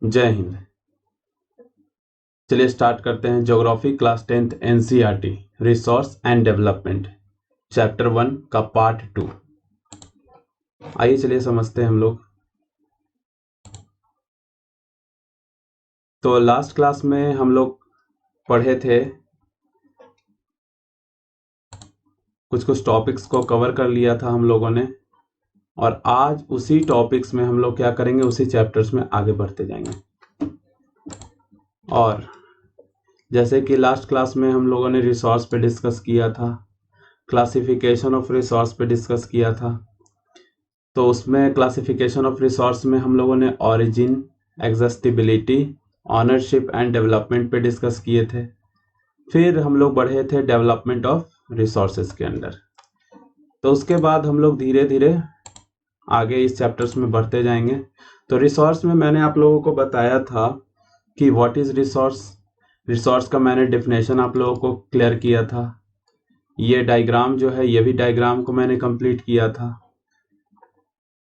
जय हिंद। चलिए स्टार्ट करते हैं। Geography class 10th NCERT resource and development chapter 1 का पार्ट 2। आइए चलिए समझते हैं हम लोग। तो लास्ट क्लास में हम लोग पढ़े थे, कुछ टॉपिक्स को कवर कर लिया था हम लोगों ने, और आज उसी टॉपिक्स में हम लोग क्या करेंगे, उसी चैप्टर्स में आगे बढ़ते जाएंगे। और जैसे कि लास्ट क्लास में हम लोगों ने रिसोर्स पे डिस्कस किया था, क्लासिफिकेशन ऑफ रिसोर्स पे डिस्कस किया था। तो उसमें क्लासिफिकेशन ऑफ रिसोर्स में हम लोगों ने origin, exhaustibility, ownership and development पे डिस्कस किए थे। फिर हम लोग बढ़े थे डेवलपमेंट ऑफ रिसोर्सेज के अंदर। तो उसके बाद हम लोग धीरे धीरे आगे इस चैप्टर्स में बढ़ते जाएंगे। तो रिसोर्स में मैंने आप लोगों को बताया था कि व्हाट इज रिसोर्स। रिसोर्स का मैंने डेफिनेशन आप लोगों को क्लियर किया था। ये डायग्राम जो है, ये भी डायग्राम को मैंने कंप्लीट किया था।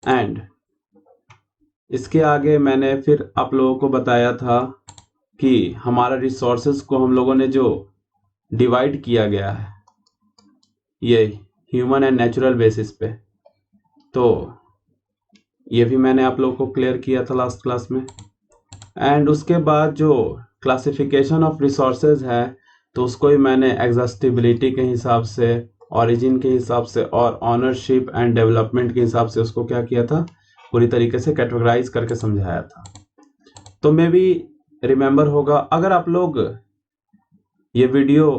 एंड इसके आगे मैंने फिर आप लोगों को बताया था कि हमारा रिसोर्सेज को हम लोगों ने जो डिवाइड किया गया है, ये ह्यूमन एंड नेचुरल बेसिस पे, तो ये भी मैंने आप लोगों को क्लियर किया था लास्ट क्लास में। एंड उसके बाद जो क्लासिफिकेशन ऑफ रिसोर्सेज है, तो उसको ही मैंने एग्जॉस्टिबिलिटी के हिसाब से, ऑरिजिन के हिसाब से और ऑनरशिप एंड डेवलपमेंट के हिसाब से उसको क्या किया था, पूरी तरीके से कैटेगराइज करके समझाया था। तो मे भी रिमेंबर होगा, अगर आप लोग ये वीडियो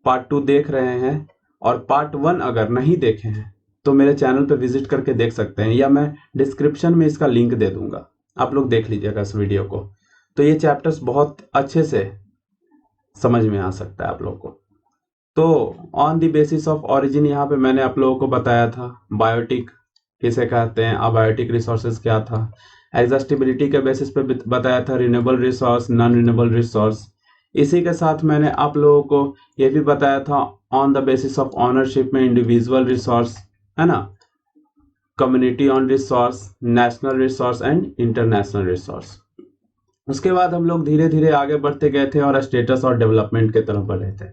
पार्ट 2 देख रहे हैं और पार्ट 1 अगर नहीं देखे हैं तो मेरे चैनल पे विजिट करके देख सकते हैं, या मैं डिस्क्रिप्शन में इसका लिंक दे दूंगा, आप लोग देख लीजिएगा इस वीडियो को। तो ये चैप्टर्स बहुत अच्छे से समझ में आ सकता है आप लोग को। तो on the basis of origin यहाँ पे मैंने आप लोगों को बताया था बायोटिक किसे कहते हैं, अबायोटिक रिसोर्सेज क्या था। एग्जॉस्टिबिलिटी के बेसिस पे बताया था renewable resource, non renewable resource. इसी के साथ मैंने आप लोगों को ये भी बताया था on the basis of ownership में इंडिविजुअल रिसोर्स, है ना, community on resource, national resource and international resource. उसके बाद हम लोग धीरे धीरे आगे बढ़ते गए थे और स्टेटस और डेवलपमेंट की तरफ बढ़े थे।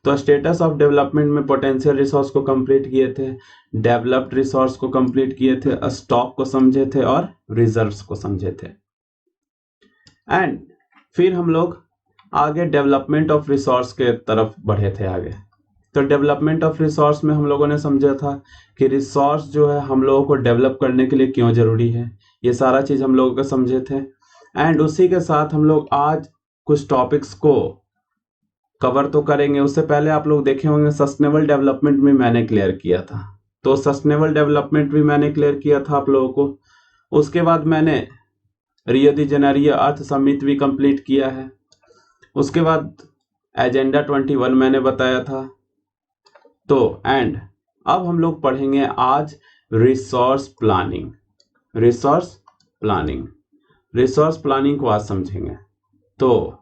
तो स्टेटस ऑफ डेवलपमेंट में पोटेंशियल रिसोर्स को कंप्लीट किए थे, डेवलप्ड रिसोर्स को कंप्लीट किए थे, स्टॉक को समझे थे और रिजर्व्स को समझे थे। एंड फिर हम लोग आगे डेवलपमेंट ऑफ रिसोर्स के तरफ बढ़े थे आगे। तो डेवलपमेंट ऑफ रिसोर्स में हम लोगों ने समझा था कि रिसोर्स जो है हम लोगों को डेवलप करने के लिए क्यों जरूरी है, ये सारा चीज हम लोगों को समझे थे। एंड उसी के साथ हम लोग आज कुछ टॉपिक्स को कवर तो करेंगे। उससे पहले आप लोग देखे होंगे सस्टेनेबल डेवलपमेंट भी मैंने क्लियर किया था, तो सस्टेनेबल डेवलपमेंट भी मैंने क्लियर किया था आप लोगों को। उसके बाद मैंने रियो दी जेनेरियो अर्थ समिट भी कंप्लीट किया है। उसके बाद एजेंडा 21 मैंने बताया था। तो एंड अब हम लोग पढ़ेंगे आज resource planning. Resource planning, resource planning को आज समझेंगे। तो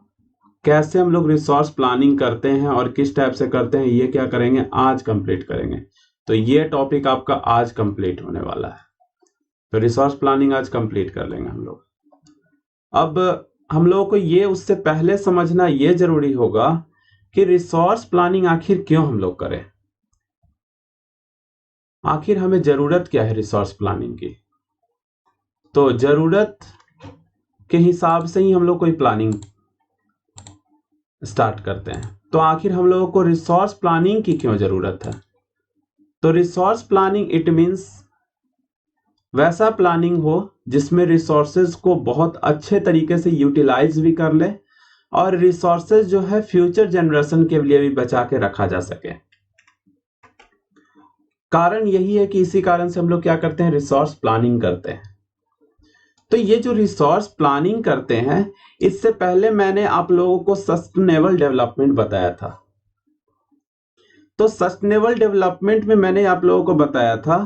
कैसे हम लोग रिसोर्स प्लानिंग करते हैं और किस टाइप से करते हैं, ये क्या करेंगे आज कंप्लीट करेंगे। तो ये टॉपिक आपका आज कंप्लीट होने वाला है। तो रिसोर्स प्लानिंग आज कंप्लीट कर लेंगे हम लोग। अब हम लोगों को ये उससे पहले समझना ये जरूरी होगा कि रिसोर्स प्लानिंग आखिर क्यों हम लोग करें, आखिर हमें जरूरत क्या है रिसोर्स प्लानिंग की। तो जरूरत के हिसाब से ही हम लोग कोई प्लानिंग स्टार्ट करते हैं। तो आखिर हम लोगों को रिसोर्स प्लानिंग की क्यों जरूरत है। तो रिसोर्स प्लानिंग इट मींस वैसा प्लानिंग हो जिसमें रिसोर्सेज को बहुत अच्छे तरीके से यूटिलाइज भी कर ले और रिसोर्सेज जो है फ्यूचर जनरेशन के लिए भी बचा के रखा जा सके। कारण यही है कि इसी कारण से हम लोग क्या करते हैं, रिसोर्स प्लानिंग करते हैं। तो ये जो रिसोर्स प्लानिंग करते हैं, इससे पहले मैंने आप लोगों को सस्टेनेबल डेवलपमेंट बताया था। तो सस्टेनेबल डेवलपमेंट में मैंने आप लोगों को बताया था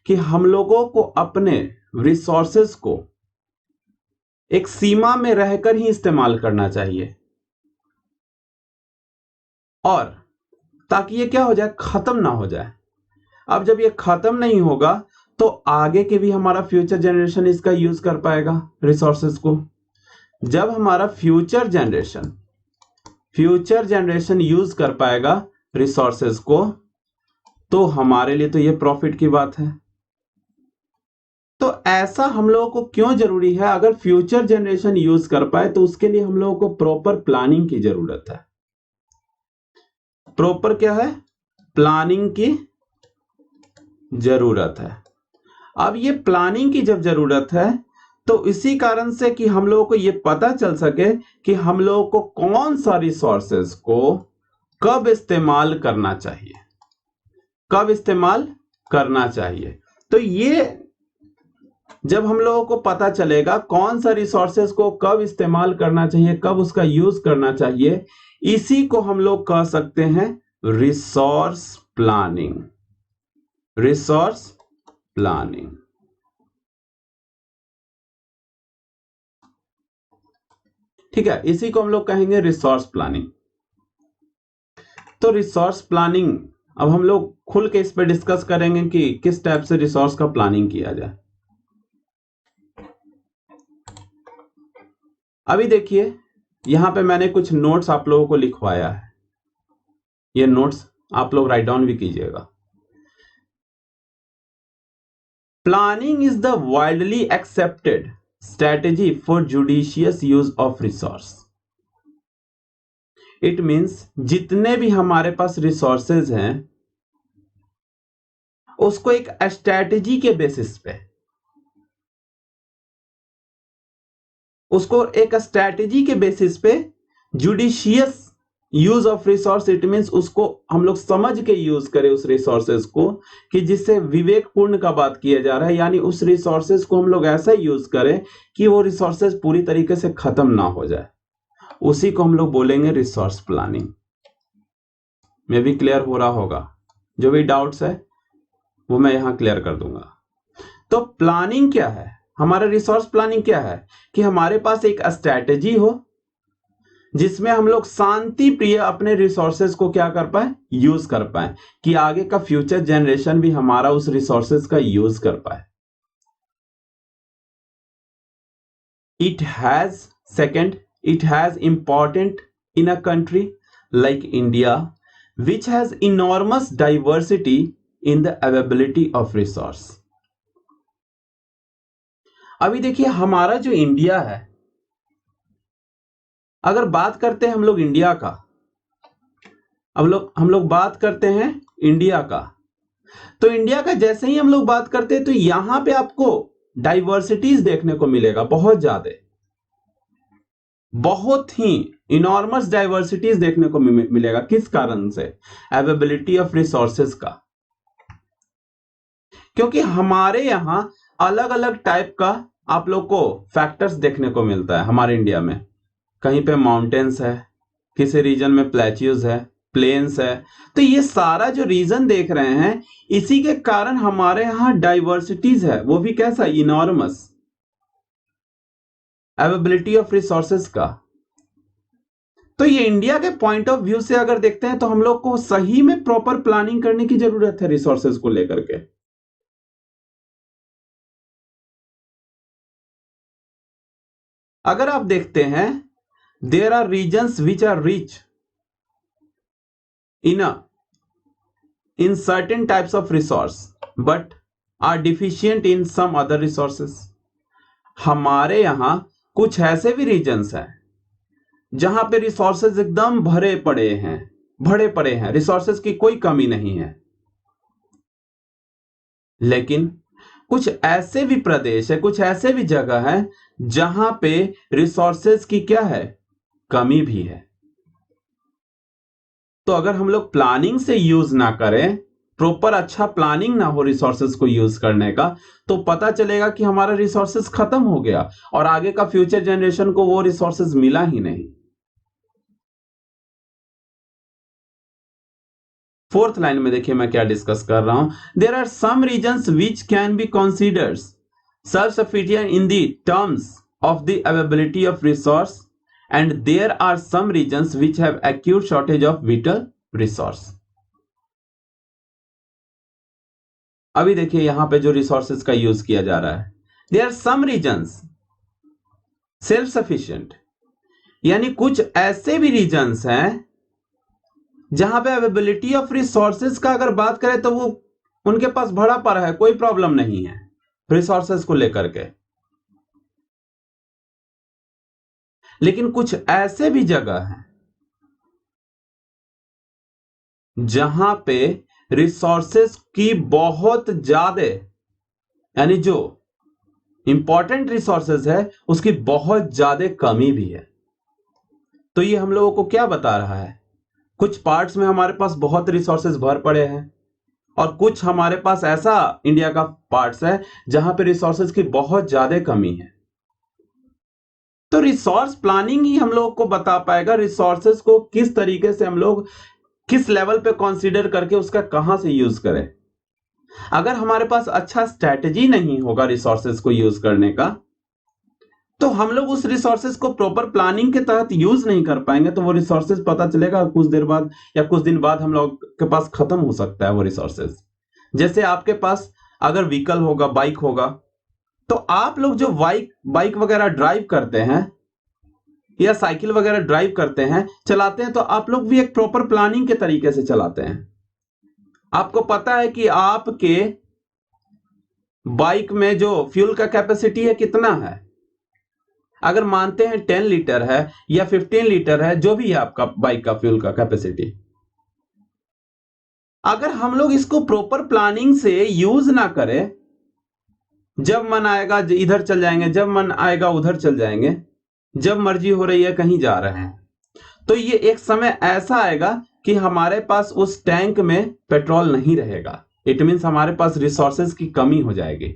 कि हम लोगों को अपने रिसोर्सेज को एक सीमा में रहकर ही इस्तेमाल करना चाहिए, और ताकि ये क्या हो जाए, खत्म ना हो जाए। अब जब ये खत्म नहीं होगा तो आगे के भी हमारा फ्यूचर जनरेशन इसका यूज कर पाएगा रिसोर्सेज को। जब हमारा फ्यूचर जनरेशन यूज कर पाएगा रिसोर्सेज को, तो हमारे लिए तो ये प्रॉफिट की बात है। तो ऐसा हम लोगों को क्यों जरूरी है? अगर फ्यूचर जनरेशन यूज कर पाए तो उसके लिए हम लोगों को प्रॉपर प्लानिंग की जरूरत है। प्रॉपर क्या है? प्लानिंग की जरूरत है। अब ये प्लानिंग की जब जरूरत है तो इसी कारण से कि हम लोगों को ये पता चल सके कि हम लोगों को कौन सा रिसोर्सेज को कब इस्तेमाल करना चाहिए, कब इस्तेमाल करना चाहिए। तो ये जब हम लोगों को पता चलेगा कौन सा रिसोर्सेज को कब इस्तेमाल करना चाहिए, कब उसका यूज करना चाहिए, इसी को हम लोग कह सकते हैं रिसोर्स प्लानिंग। Resource planning. ठीक है, इसी को हम लोग कहेंगे रिसोर्स प्लानिंग। तो रिसोर्स प्लानिंग अब हम लोग खुल के इस पे डिस्कस करेंगे कि किस टाइप से रिसोर्स का प्लानिंग किया जाए। अभी देखिए यहां पे मैंने कुछ नोट्स आप लोगों को लिखवाया है, ये नोट्स आप लोग राइट डाउन भी कीजिएगा। Planning is the widely accepted strategy for judicious use of resource. It means जितने भी हमारे पास रिसोर्सेज हैं उसको एक स्ट्रेटेजी के बेसिस पे, उसको एक स्ट्रेटेजी के बेसिस पे judicious use of resource, it means उसको हम लोग समझ के यूज करें उस रिसोर्सेज को कि जिससे विवेकपूर्ण का बात किया जा रहा है, यानी उस रिसोर्सेज को हम लोग ऐसा यूज करें कि वो रिसोर्सेज पूरी तरीके से खत्म ना हो जाए। उसी को हम लोग बोलेंगे रिसोर्स प्लानिंग। में भी क्लियर हो रहा होगा? जो भी डाउट्स है वो मैं यहां क्लियर कर दूंगा। तो प्लानिंग क्या है? हमारा रिसोर्स प्लानिंग क्या है कि हमारे पास एक स्ट्रैटेजी हो जिसमें हम लोग शांति प्रिय अपने रिसोर्सेज को क्या कर पाए, यूज कर पाए, कि आगे का फ्यूचर जनरेशन भी हमारा उस रिसोर्सेज का यूज कर पाए। It has important in a country like India which has enormous diversity in the availability of resource. अभी देखिए हमारा जो इंडिया है, अगर बात करते हैं हम लोग इंडिया का, हम लोग बात करते हैं इंडिया का, तो इंडिया का जैसे ही हम लोग बात करते हैं तो यहां पे आपको डाइवर्सिटीज देखने को मिलेगा, बहुत ज्यादा, बहुत ही इनॉर्मस डाइवर्सिटीज देखने को मिलेगा। किस कारण से? अवेलेबिलिटी ऑफ रिसोर्सेज का। क्योंकि हमारे यहां अलग अलग टाइप का आप लोग को फैक्टर्स देखने को मिलता है हमारे इंडिया में। कहीं पे माउंटेन्स है, किसी रीजन में प्लेट्यूज है, प्लेन्स है, तो ये सारा जो रीजन देख रहे हैं इसी के कारण हमारे यहां डाइवर्सिटीज है, वो भी कैसा, इनॉर्मस। अवेलेबिलिटी ऑफ रिसोर्सेज का। तो ये इंडिया के पॉइंट ऑफ व्यू से अगर देखते हैं तो हम लोग को सही में प्रॉपर प्लानिंग करने की जरूरत है रिसोर्सेज को लेकर के। अगर आप देखते हैं there are regions which are rich in certain types of resource but are deficient in some other resources। हमारे यहां कुछ ऐसे भी रीजन्स हैं जहां पे रिसोर्सेज एकदम भरे पड़े हैं, रिसोर्सेज की कोई कमी नहीं है, लेकिन कुछ ऐसे भी प्रदेश है, कुछ ऐसे भी जगह है जहां पे रिसोर्सेज की क्या है, कमी भी है। तो अगर हम लोग प्लानिंग से यूज ना करें, प्रॉपर अच्छा प्लानिंग ना हो रिसोर्सेज को यूज करने का, तो पता चलेगा कि हमारा रिसोर्सेज खत्म हो गया और आगे का फ्यूचर जनरेशन को वो रिसोर्सेज मिला ही नहीं। फोर्थ लाइन में देखिए मैं क्या डिस्कस कर रहा हूं। There are some regions which can be considered self sufficient in the terms of the availability of resource and there are some regions which have acute shortage of vital resource। अभी देखिए यहां पे जो resources का use किया जा रहा है, there are some regions self sufficient, यानी कुछ ऐसे भी रीजन्स हैं जहां पे अवेलेबिलिटी ऑफ रिसोर्सेज का अगर बात करें तो वो उनके पास भरा पड़ा है, कोई प्रॉब्लम नहीं है रिसोर्सेज को लेकर के। लेकिन कुछ ऐसे भी जगह हैं जहां पे रिसोर्सेज की बहुत ज्यादा, यानी जो इंपॉर्टेंट रिसोर्सेज है उसकी बहुत ज्यादा कमी भी है। तो ये हम लोगों को क्या बता रहा है, कुछ पार्ट्स में हमारे पास बहुत रिसोर्सेज भर पड़े हैं और कुछ हमारे पास ऐसा इंडिया का पार्ट्स है जहां पे रिसोर्सेज की बहुत ज्यादा कमी है। तो रिसोर्स प्लानिंग ही हम लोग को बता पाएगा रिसोर्सेज को किस तरीके से हम लोग किस लेवल पे कंसीडर करके उसका कहां से यूज करें। अगर हमारे पास अच्छा स्ट्रेटजी नहीं होगा रिसोर्सेज को यूज करने का, तो हम लोग उस रिसोर्सेज को प्रॉपर प्लानिंग के तहत यूज नहीं कर पाएंगे। तो वो रिसोर्सेज पता चलेगा कुछ देर बाद या कुछ दिन बाद हम लोग के पास खत्म हो सकता है वो रिसोर्सेज। जैसे आपके पास अगर व्हीकल होगा, बाइक होगा, तो आप लोग जो बाइक वगैरह ड्राइव करते हैं या साइकिल वगैरह ड्राइव करते हैं, चलाते हैं, तो आप लोग भी एक प्रॉपर प्लानिंग के तरीके से चलाते हैं। आपको पता है कि आपके बाइक में जो फ्यूल का कैपेसिटी है कितना है। अगर मानते हैं 10 लीटर है या 15 लीटर है, जो भी है आपका बाइक का फ्यूल का कैपेसिटी, अगर हम लोग इसको प्रॉपर प्लानिंग से यूज ना करें, जब मन आएगा इधर चल जाएंगे, जब मन आएगा उधर चल जाएंगे, जब मर्जी हो रही है कहीं जा रहे हैं, तो ये एक समय ऐसा आएगा कि हमारे पास उस टैंक में पेट्रोल नहीं रहेगा। इट मीन्स हमारे पास रिसोर्सेज की कमी हो जाएगी।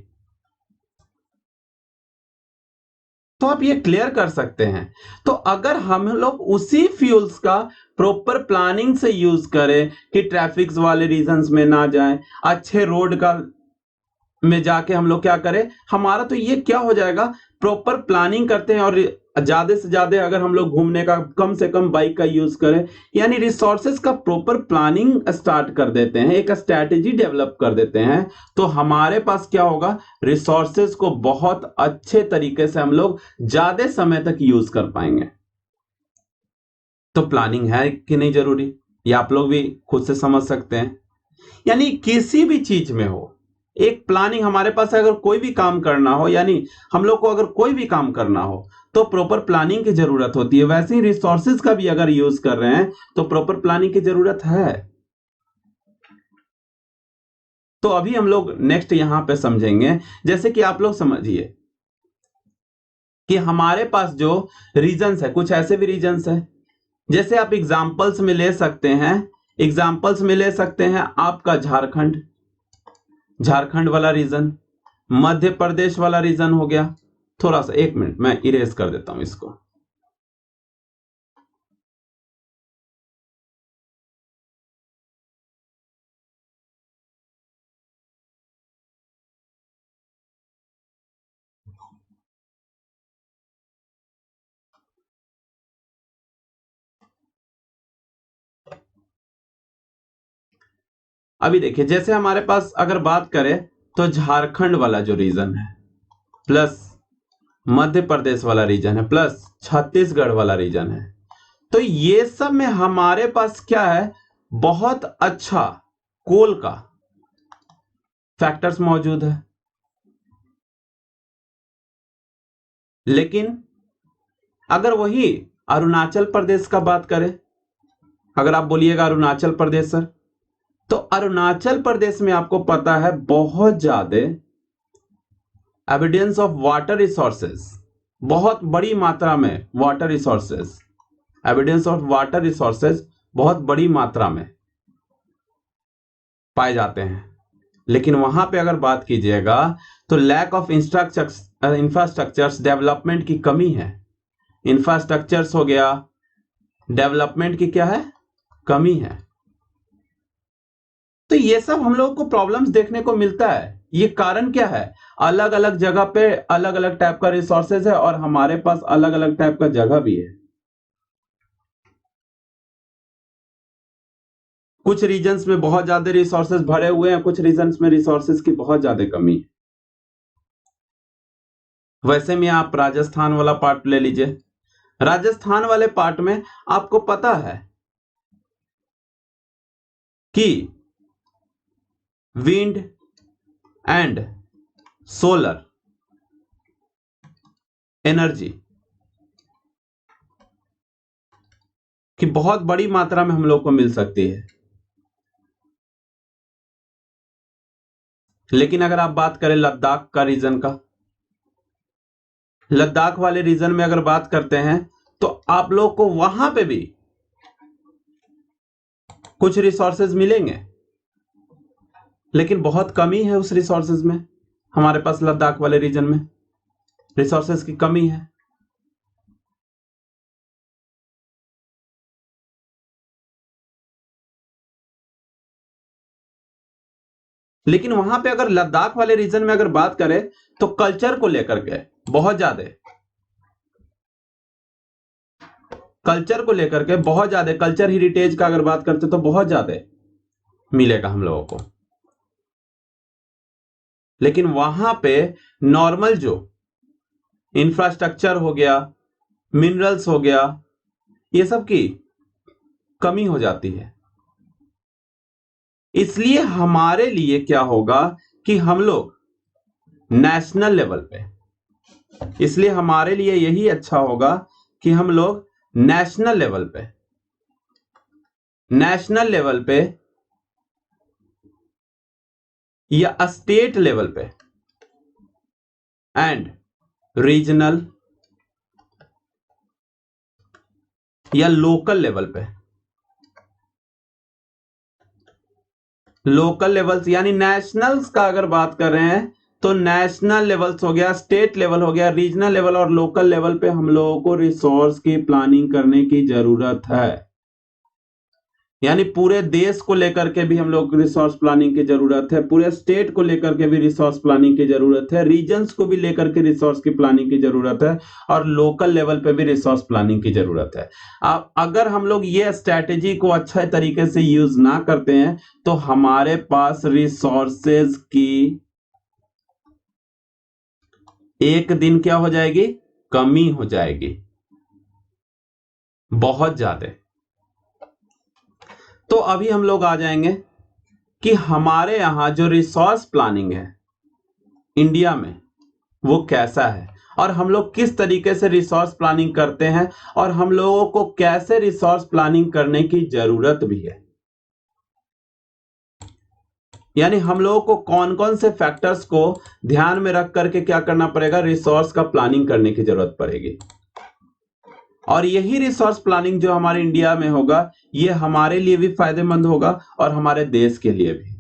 तो आप ये क्लियर कर सकते हैं। तो अगर हम लोग उसी फ्यूल्स का प्रॉपर प्लानिंग से यूज करें कि ट्रैफिक वाले रीजंस में ना जाएं, अच्छे रोड का में जाके हम लोग क्या करें, हमारा तो ये क्या हो जाएगा, प्रॉपर प्लानिंग करते हैं और ज्यादा से ज्यादा अगर हम लोग घूमने का कम से कम बाइक का यूज करें, यानी रिसोर्सेज का प्रॉपर प्लानिंग स्टार्ट कर देते हैं, एक स्ट्रैटेजी डेवलप कर देते हैं, तो हमारे पास क्या होगा, रिसोर्सेज को बहुत अच्छे तरीके से हम लोग ज्यादा समय तक यूज कर पाएंगे। तो प्लानिंग है कि नहीं जरूरी, ये आप लोग भी खुद से समझ सकते हैं। यानी किसी भी चीज में हो एक प्लानिंग हमारे पास है। अगर कोई भी काम करना हो, यानी हम लोग को अगर कोई भी काम करना हो तो प्रॉपर प्लानिंग की जरूरत होती है। वैसे ही रिसोर्सेज का भी अगर यूज कर रहे हैं तो प्रॉपर प्लानिंग की जरूरत है। तो अभी हम लोग नेक्स्ट यहां पे समझेंगे, जैसे कि आप लोग समझिए कि हमारे पास जो रीजन्स है, कुछ ऐसे भी रीजन्स है, जैसे आप एग्जाम्पल्स में ले सकते हैं, एग्जाम्पल्स में ले सकते हैं आपका झारखंड वाला रीजन, मध्य प्रदेश वाला रीजन हो गया। थोड़ा सा एक मिनट मैं इरेज कर देता हूं इसको। अभी देखिए जैसे हमारे पास अगर बात करें तो झारखंड वाला जो रीजन है प्लस मध्य प्रदेश वाला रीजन है प्लस छत्तीसगढ़ वाला रीजन है, तो ये सब में हमारे पास क्या है, बहुत अच्छा कोल का फैक्टर्स मौजूद है। लेकिन अगर वही अरुणाचल प्रदेश का बात करें, अगर आप बोलिएगा अरुणाचल प्रदेश सर, तो अरुणाचल प्रदेश में आपको पता है बहुत ज्यादा एविडेंस ऑफ वाटर रिसोर्सेज, बहुत बड़ी मात्रा में water resources, evidence of water resources बहुत बड़ी मात्रा में पाए जाते हैं। लेकिन वहां पे अगर बात कीजिएगा तो लैक ऑफ इंफ्रास्ट्रक्चर्स डेवलपमेंट की कमी है। इंफ्रास्ट्रक्चर्स हो गया, डेवलपमेंट की क्या है, कमी है। तो ये सब हम लोगों को प्रॉब्लम्स देखने को मिलता है। ये कारण क्या है, अलग अलग जगह पे अलग अलग टाइप का रिसोर्सेज है और हमारे पास अलग अलग टाइप का जगह भी है। कुछ रीजन्स में बहुत ज्यादा रिसोर्सेज भरे हुए हैं, कुछ रीजन्स में रिसोर्सेज की बहुत ज्यादा कमी है। वैसे में आप राजस्थान वाला पार्ट ले लीजिए। राजस्थान वाले पार्ट में आपको पता है कि विंड एंड सोलर एनर्जी की बहुत बड़ी मात्रा में हम लोग को मिल सकती है। लेकिन अगर आप बात करें लद्दाख का रीजन का, लद्दाख वाले रीजन में अगर बात करते हैं तो आप लोग को वहां पे भी कुछ रिसोर्सेज मिलेंगे, लेकिन बहुत कमी है उस रिसोर्सेज में। हमारे पास लद्दाख वाले रीजन में रिसोर्सेज की कमी है। लेकिन वहां पे अगर लद्दाख वाले रीजन में अगर बात करें तो कल्चर को लेकर के बहुत ज्यादा, कल्चर हेरिटेज का अगर बात करते तो बहुत ज्यादा मिलेगा हम लोगों को। लेकिन वहां पे नॉर्मल जो इंफ्रास्ट्रक्चर हो गया, मिनरल्स हो गया, ये सब की कमी हो जाती है। इसलिए हमारे लिए क्या होगा कि हम लोग नेशनल लेवल पे, इसलिए हमारे लिए यही अच्छा होगा कि हम लोग नेशनल लेवल पे या स्टेट लेवल पे एंड रीजनल या लोकल लेवल पे, लोकल लेवल्स यानी नेशनल्स का अगर बात कर रहे हैं तो नेशनल लेवल्स हो गया, स्टेट लेवल हो गया, रीजनल लेवल और लोकल लेवल पे हम लोगों को रिसोर्स की प्लानिंग करने की जरूरत है। यानी पूरे देश को लेकर के भी हम लोग को रिसोर्स प्लानिंग की जरूरत है, पूरे स्टेट को लेकर के भी रिसोर्स प्लानिंग की जरूरत है, रीजन्स को भी लेकर के रिसोर्स की प्लानिंग की जरूरत है, और लोकल लेवल पे भी रिसोर्स प्लानिंग की जरूरत है। अब अगर हम लोग ये स्ट्रैटेजी को अच्छे तरीके से यूज ना करते हैं तो हमारे पास रिसोर्सेज की एक दिन क्या हो जाएगी, कमी हो जाएगी बहुत ज्यादा। तो अभी हम लोग आ जाएंगे कि हमारे यहां जो रिसोर्स प्लानिंग है इंडिया में वो कैसा है, और हम लोग किस तरीके से रिसोर्स प्लानिंग करते हैं, और हम लोगों को कैसे रिसोर्स प्लानिंग करने की जरूरत भी है। यानी हम लोगों को कौन कौन से फैक्टर्स को ध्यान में रख करके क्या करना पड़ेगा, रिसोर्स का प्लानिंग करने की जरूरत पड़ेगी। और यही रिसोर्स प्लानिंग जो हमारे इंडिया में होगा ये हमारे लिए भी फायदेमंद होगा और हमारे देश के लिए भी,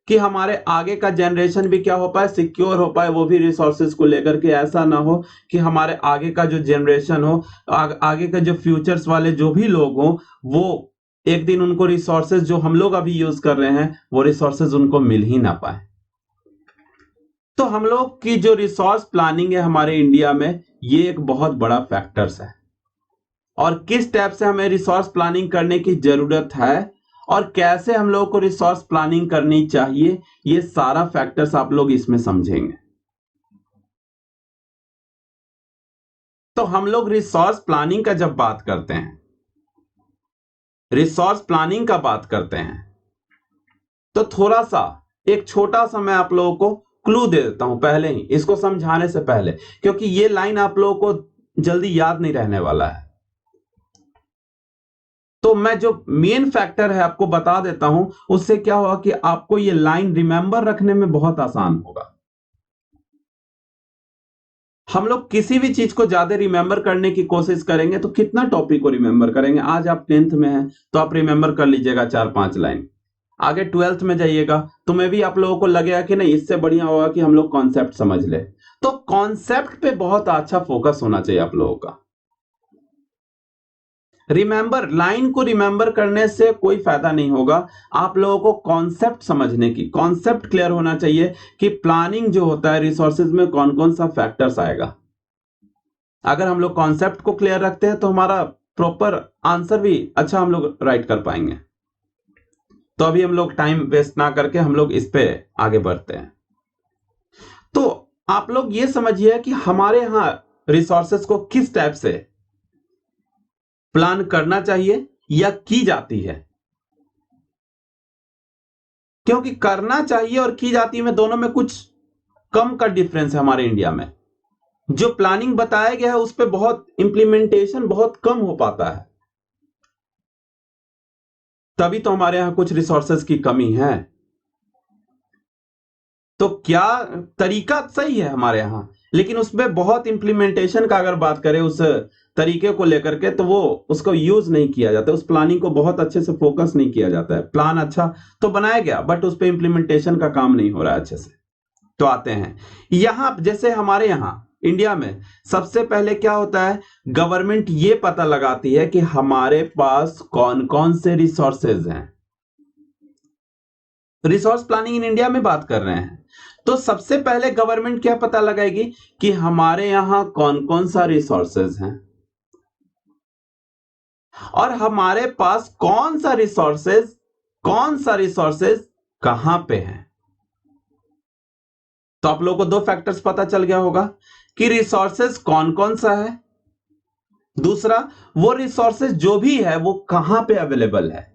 कि हमारे आगे का जनरेशन भी क्या हो पाए, सिक्योर हो पाए, वो भी रिसोर्सेज को लेकर के। ऐसा ना हो कि हमारे आगे का जो जनरेशन हो, आगे का जो फ्यूचर्स वाले जो भी लोग हो, वो एक दिन उनको रिसोर्सेज जो हम लोग अभी यूज कर रहे हैं वो रिसोर्सेज उनको मिल ही ना पाए। तो हम लोग की जो रिसोर्स प्लानिंग है हमारे इंडिया में ये एक बहुत बड़ा फैक्टर्स है, और किस टाइप से हमें रिसोर्स प्लानिंग करने की जरूरत है और कैसे हम लोगों को रिसोर्स प्लानिंग करनी चाहिए, ये सारा फैक्टर्स आप लोग इसमें समझेंगे। तो हम लोग रिसोर्स प्लानिंग का जब बात करते हैं, रिसोर्स प्लानिंग का बात करते हैं तो थोड़ा सा एक छोटा सा मैं आप लोगों को क्लू दे देता हूं पहले ही, इसको समझाने से पहले, क्योंकि ये लाइन आप लोगों को जल्दी याद नहीं रहने वाला है। तो मैं जो मेन फैक्टर है आपको बता देता हूं, उससे क्या होगा कि आपको ये लाइन रिमेंबर रखने में बहुत आसान होगा। हम लोग किसी भी चीज को ज्यादा रिमेंबर करने की कोशिश करेंगे तो कितना टॉपिक को रिमेंबर करेंगे। आज आप 10th में हैं तो आप रिमेंबर कर लीजिएगा 4-5 लाइन, आगे 12th में जाइएगा तो मैं भी आप लोगों को लगेगा कि नहीं, इससे बढ़िया होगा कि हम लोग कॉन्सेप्ट समझ ले। तो कॉन्सेप्ट पे बहुत अच्छा फोकस होना चाहिए आप लोगों का। रिमेंबर, लाइन को रिमेंबर करने से कोई फायदा नहीं होगा, आप लोगों को कॉन्सेप्ट समझने की, कॉन्सेप्ट क्लियर होना चाहिए कि प्लानिंग जो होता है रिसोर्सेज में कौन कौन सा फैक्टर्स आएगा। अगर हम लोग कॉन्सेप्ट को क्लियर रखते हैं तो हमारा प्रॉपर आंसर भी अच्छा हम लोग राइट कर पाएंगे। तो अभी हम लोग टाइम वेस्ट ना करके हम लोग इस पे आगे बढ़ते हैं। तो आप लोग ये समझिए कि हमारे यहां रिसोर्सेस को किस टाइप से प्लान करना चाहिए या की जाती है, क्योंकि करना चाहिए और की जाती है में दोनों में कुछ कम का डिफरेंस है। हमारे इंडिया में जो प्लानिंग बताया गया है उस पर बहुत इंप्लीमेंटेशन बहुत कम हो पाता है, तभी तो हमारे यहां कुछ रिसोर्सेज की कमी है। तो क्या तरीका सही है हमारे यहां, लेकिन उसमें बहुत इंप्लीमेंटेशन का अगर बात करें उस तरीके को लेकर के, तो वो उसको यूज नहीं किया जाता, उस प्लानिंग को बहुत अच्छे से फोकस नहीं किया जाता है। प्लान अच्छा तो बनाया गया बट उस पर इंप्लीमेंटेशन का काम नहीं हो रहा है अच्छे से। तो आते हैं यहां, जैसे हमारे यहां इंडिया में सबसे पहले क्या होता है, गवर्नमेंट ये पता लगाती है कि हमारे पास कौन कौन से रिसोर्सेज हैं। रिसोर्स प्लानिंग इन इंडिया में बात कर रहे हैं, तो सबसे पहले गवर्नमेंट क्या पता लगाएगी कि हमारे यहां कौन कौन सा रिसोर्सेज हैं और हमारे पास कौन सा रिसोर्सेज कहां पे है। तो आप लोगों को दो फैक्टर्स पता चल गया होगा कि रिसोर्सेज कौन कौन सा है, दूसरा वो रिसोर्सेज जो भी है वो कहां पे अवेलेबल है।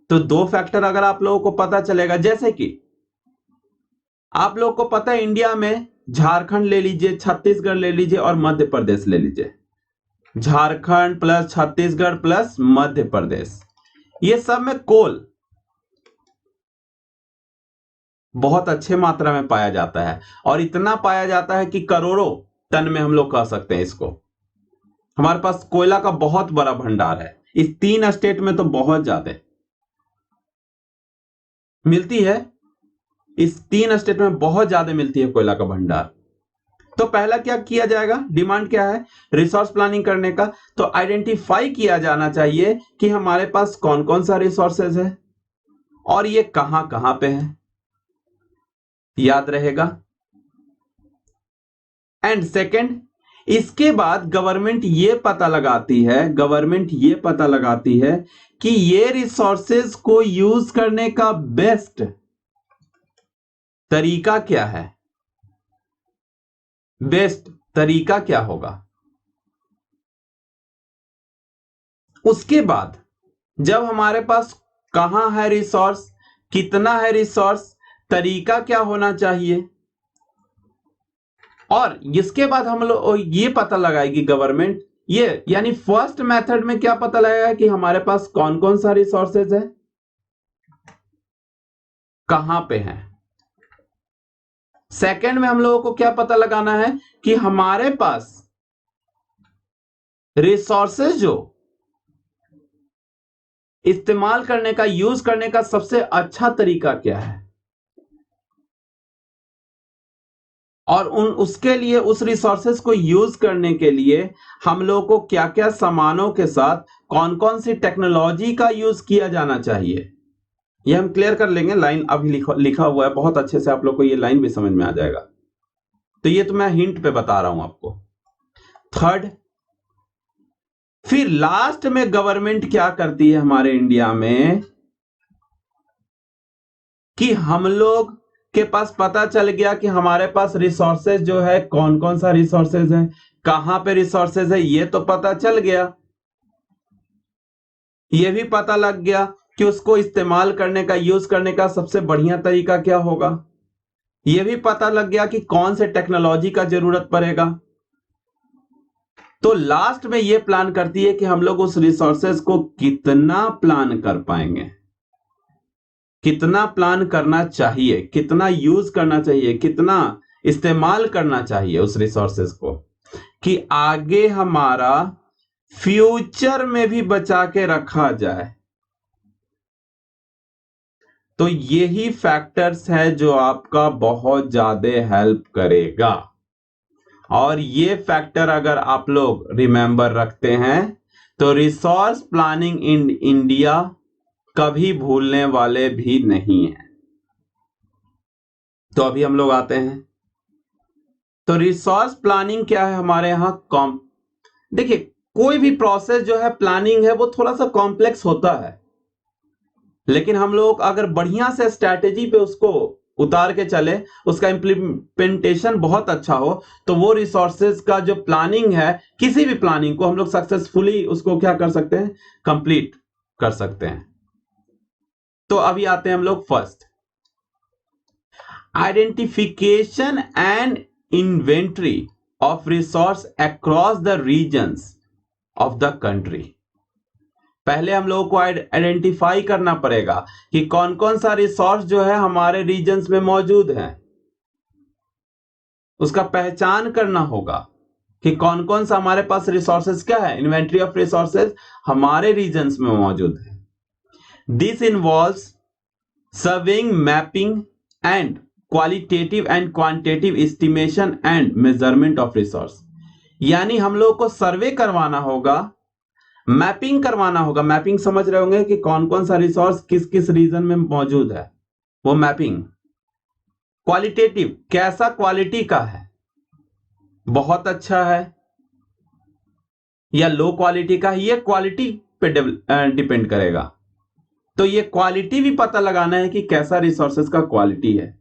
तो दो फैक्टर अगर आप लोगों को पता चलेगा, जैसे कि आप लोगों को पता है इंडिया में झारखंड ले लीजिए, छत्तीसगढ़ ले लीजिए और मध्य प्रदेश ले लीजिए, झारखंड प्लस छत्तीसगढ़ प्लस मध्य प्रदेश, ये सब में कोल बहुत अच्छे मात्रा में पाया जाता है और इतना पाया जाता है कि करोड़ों टन में हम लोग कह सकते हैं इसको। हमारे पास कोयला का बहुत बड़ा भंडार है, इस 3 स्टेट में तो बहुत ज्यादा मिलती है, इस 3 स्टेट में बहुत ज्यादा मिलती है कोयला का भंडार। तो पहला क्या किया जाएगा, डिमांड क्या है रिसोर्स प्लानिंग करने का, तो आइडेंटिफाई किया जाना चाहिए कि हमारे पास कौन कौन सा रिसोर्सेज है और ये कहां कहां पे है, याद रहेगा। एंड सेकंड, इसके बाद गवर्नमेंट ये पता लगाती है कि ये रिसोर्सेज को यूज करने का बेस्ट तरीका क्या है, बेस्ट तरीका क्या होगा। उसके बाद जब हमारे पास कहां है रिसोर्स, कितना है रिसोर्स, तरीका क्या होना चाहिए, और इसके बाद हम लोग ये पता लगाएगी गवर्नमेंट, ये यानी फर्स्ट मेथड में क्या पता लगाएगा कि हमारे पास कौन कौन सा रिसोर्सेज है, कहां पे है। सेकंड में हम लोगों को क्या पता लगाना है कि हमारे पास रिसोर्सेज जो इस्तेमाल करने का, यूज करने का सबसे अच्छा तरीका क्या है, और उसके लिए उस रिसोर्सेज को यूज करने के लिए हम लोग को क्या क्या सामानों के साथ कौन कौन सी टेक्नोलॉजी का यूज किया जाना चाहिए, ये हम क्लियर कर लेंगे। लाइन अभी लिखा हुआ है बहुत अच्छे से, आप लोग को ये लाइन भी समझ में आ जाएगा। तो ये तो मैं हिंट पे बता रहा हूं आपको। थर्ड, फिर लास्ट में गवर्नमेंट क्या करती है हमारे इंडिया में कि हम लोग के पास पता चल गया कि हमारे पास रिसोर्सेज जो है कौन कौन सा रिसोर्सेज है, कहां पे रिसोर्सेज है, ये तो पता चल गया। ये भी पता लग गया कि उसको इस्तेमाल करने का, यूज करने का सबसे बढ़िया तरीका क्या होगा। ये भी पता लग गया कि कौन से टेक्नोलॉजी का जरूरत पड़ेगा। तो लास्ट में ये प्लान करती है कि हम लोग उस रिसोर्सेज को कितना प्लान कर पाएंगे, कितना प्लान करना चाहिए, कितना यूज करना चाहिए, कितना इस्तेमाल करना चाहिए उस रिसोर्सेज को, कि आगे हमारा फ्यूचर में भी बचा के रखा जाए। तो यही फैक्टर्स है जो आपका बहुत ज्यादा हेल्प करेगा, और ये फैक्टर अगर आप लोग रिमेंबर रखते हैं तो रिसोर्स प्लानिंग इन इंडिया कभी भूलने वाले भी नहीं है। तो अभी हम लोग आते हैं, तो रिसोर्स प्लानिंग क्या है हमारे यहां देखिए, कोई भी प्रोसेस जो है प्लानिंग है वो थोड़ा सा कॉम्प्लेक्स होता है, लेकिन हम लोग अगर बढ़िया से स्ट्रैटेजी पे उसको उतार के चले, उसका इम्प्लीमेंटेशन बहुत अच्छा हो, तो वो रिसोर्सेज का जो प्लानिंग है, किसी भी प्लानिंग को हम लोग सक्सेसफुली उसको क्या कर सकते हैं, कंप्लीट कर सकते हैं। तो अभी आते हैं हम लोग first, identification and inventory of resource across the regions of the country. पहले हम लोगों को आइडेंटिफाई करना पड़ेगा कि कौन कौन सा रिसोर्स जो है हमारे रीजन्स में मौजूद है, उसका पहचान करना होगा कि कौन कौन सा हमारे पास रिसोर्सेज क्या है, इन्वेंट्री ऑफ रिसोर्सेज हमारे रीजन्स में मौजूद है। This involves surveying, mapping and qualitative and quantitative estimation and measurement of resource. यानी हम लोग को सर्वे करवाना होगा, मैपिंग करवाना होगा। मैपिंग समझ रहे होंगे कि कौन कौन सा रिसोर्स किस किस रीजन में मौजूद है, वो मैपिंग। क्वालिटेटिव, कैसा क्वालिटी का है, बहुत अच्छा है या लो क्वालिटी का है, ये क्वालिटी पे डिपेंड करेगा। तो ये क्वालिटी भी पता लगाना है कि कैसा रिसोर्सेज का क्वालिटी है,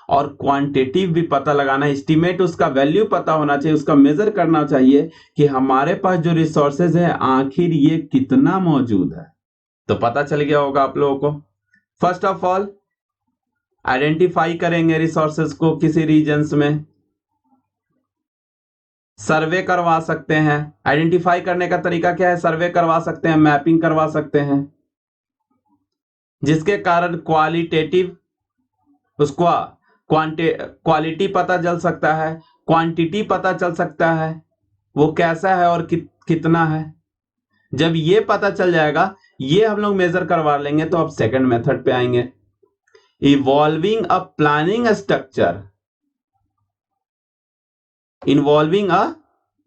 और क्वांटिटेटिव भी पता लगाना है, एस्टिमेट उसका वैल्यू पता होना चाहिए, उसका मेजर करना चाहिए कि हमारे पास जो रिसोर्सेज है आखिर ये कितना मौजूद है। तो पता चल गया होगा आप लोगों को। फर्स्ट ऑफ ऑल आइडेंटिफाई करेंगे रिसोर्सेज को किसी रीजन्स में, सर्वे करवा सकते हैं। आइडेंटिफाई करने का तरीका क्या है, सर्वे करवा सकते हैं, मैपिंग करवा सकते हैं, जिसके कारण क्वालिटेटिव उसको क्वालिटी पता चल सकता है, क्वांटिटी पता चल सकता है, वो कैसा है और कितना है। जब ये पता चल जाएगा, ये हम लोग मेजर करवा लेंगे, तो अब सेकंड मेथड पे आएंगे, evolving a planning structure. Involving a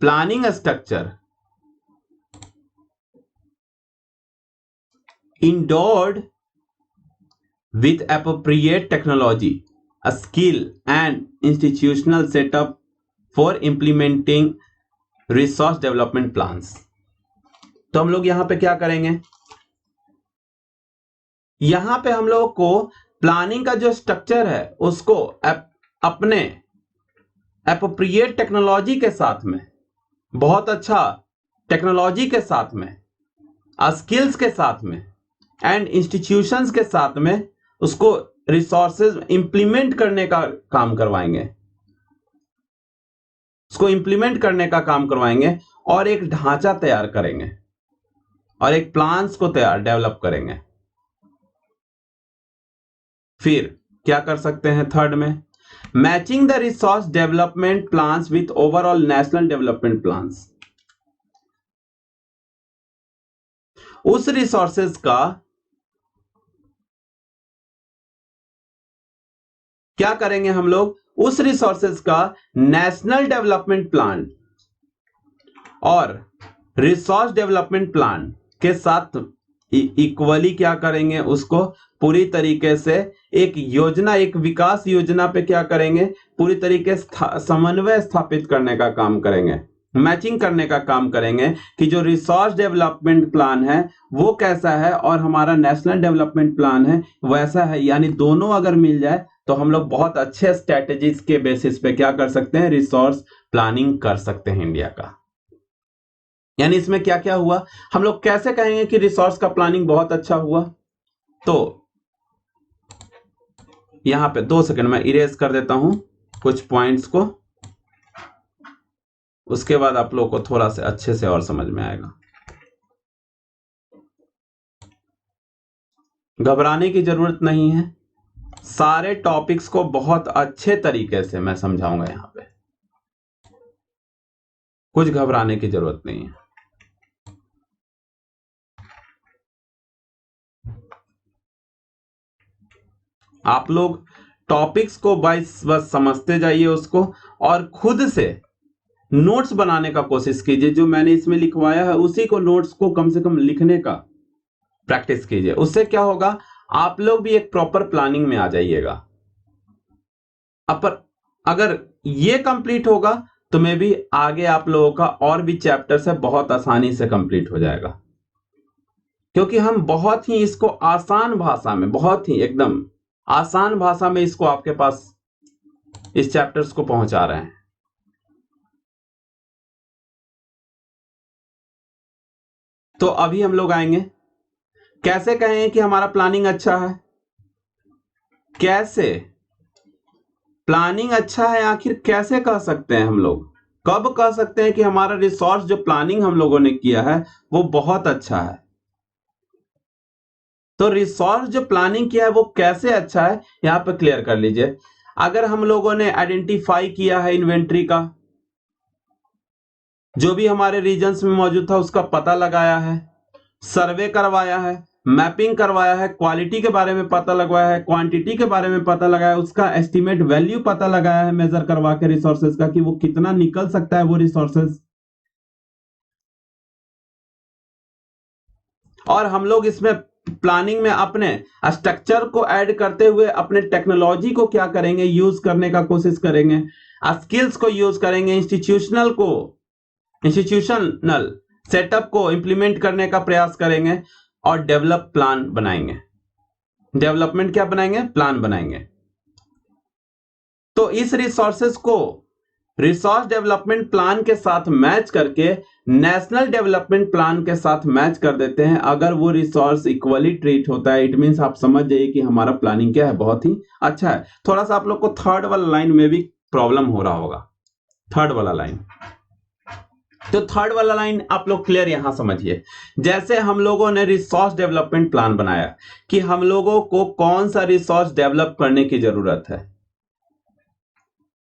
planning structure endowed with appropriate technology, a skill and institutional setup for implementing resource development plans। तो हम लोग यहां पे क्या करेंगे, यहां पे हम लोग को प्लानिंग का जो स्ट्रक्चर है उसको अपने एप्रोप्रिएट टेक्नोलॉजी के साथ में, बहुत अच्छा टेक्नोलॉजी के साथ में, स्किल्स के साथ में एंड इंस्टीट्यूशंस के साथ में उसको रिसोर्सेज इंप्लीमेंट करने का काम करवाएंगे, उसको इंप्लीमेंट करने का काम करवाएंगे, और एक ढांचा तैयार करेंगे और एक प्लान्स को डेवलप करेंगे। फिर क्या कर सकते हैं थर्ड में, matching the resource development plans with overall national development plans. उस रिसोर्सेज का क्या करेंगे हम लोग, उस रिसोर्सेज का नेशनल डेवलपमेंट प्लान और रिसोर्स डेवलपमेंट प्लान के साथ इक्वली क्या करेंगे, उसको पूरी तरीके से एक योजना, एक विकास योजना पे क्या करेंगे, पूरी तरीके से समन्वय स्थापित करने का काम करेंगे, मैचिंग करने का काम करेंगे कि जो रिसोर्स डेवलपमेंट प्लान है वो कैसा है और हमारा नेशनल डेवलपमेंट प्लान है वैसा है। यानी दोनों अगर मिल जाए तो हम लोग बहुत अच्छे स्ट्रेटेजीज के बेसिस पे क्या कर सकते हैं, रिसोर्स प्लानिंग कर सकते हैं इंडिया का। यानी इसमें क्या क्या हुआ, हम लोग कैसे कहेंगे कि रिसोर्स का प्लानिंग बहुत अच्छा हुआ। तो यहां पे 2 सेकंड में इरेज कर देता हूं कुछ पॉइंट्स को, उसके बाद आप लोग को थोड़ा सा अच्छे से और समझ में आएगा। घबराने की जरूरत नहीं है, सारे टॉपिक्स को बहुत अच्छे तरीके से मैं समझाऊंगा, यहां पे कुछ घबराने की जरूरत नहीं है। आप लोग टॉपिक्स को बस समझते जाइए उसको, और खुद से नोट्स बनाने का कोशिश कीजिए। जो मैंने इसमें लिखवाया है उसी को, नोट्स को कम से कम लिखने का प्रैक्टिस कीजिए। उससे क्या होगा, आप लोग भी एक प्रॉपर प्लानिंग में आ जाइएगा। अगर ये कंप्लीट होगा तो मैं भी आगे आप लोगों का और भी चैप्टर से बहुत आसानी से कंप्लीट हो जाएगा। क्योंकि हम बहुत ही इसको आसान भाषा में, बहुत ही एकदम आसान भाषा में इसको आपके पास इस चैप्टर्स को पहुंचा रहे हैं। तो अभी हम लोग आएंगे, कैसे कहें कि हमारा प्लानिंग अच्छा है, कैसे प्लानिंग अच्छा है, आखिर कैसे कह सकते हैं हम लोग, कब कह सकते हैं कि हमारा रिसोर्स जो प्लानिंग हम लोगों ने किया है वो बहुत अच्छा है। तो रिसोर्स जो प्लानिंग किया है वो कैसे अच्छा है, यहां पर क्लियर कर लीजिए। अगर हम लोगों ने आइडेंटिफाई किया है इन्वेंट्री का, जो भी हमारे रीजन्स में मौजूद था उसका पता लगाया है, सर्वे करवाया है, मैपिंग करवाया है, क्वालिटी के बारे में पता लगवाया है, क्वांटिटी के बारे में पता लगाया है, उसका एस्टिमेट वैल्यू पता लगाया है मेजर करवा के रिसोर्सेज का कि वो कितना निकल सकता है वो रिसोर्सेज, और हम लोग इसमें प्लानिंग में अपने स्ट्रक्चर को ऐड करते हुए अपने टेक्नोलॉजी को क्या करेंगे, यूज करने का कोशिश करेंगे, स्किल्स को यूज करेंगे, इंस्टीट्यूशनल सेटअप को इंप्लीमेंट करने का प्रयास करेंगे और डेवलप प्लान बनाएंगे। डेवलपमेंट क्या बनाएंगे, प्लान बनाएंगे। तो इस रिसोर्सेस को रिसोर्स डेवलपमेंट प्लान के साथ मैच करके नेशनल डेवलपमेंट प्लान के साथ मैच कर देते हैं। अगर वो रिसोर्स इक्वली ट्रीट होता है, इट मींस आप समझ जाइए कि हमारा प्लानिंग क्या है, बहुत ही अच्छा है। थोड़ा सा आप लोग को थर्ड वाला लाइन में भी प्रॉब्लम हो रहा होगा, थर्ड वाला लाइन। तो थर्ड वाला लाइन आप लोग क्लियर यहां समझिए। जैसे हम लोगों ने रिसोर्स डेवलपमेंट प्लान बनाया कि हम लोगों को कौन सा रिसोर्स डेवलप करने की जरूरत है।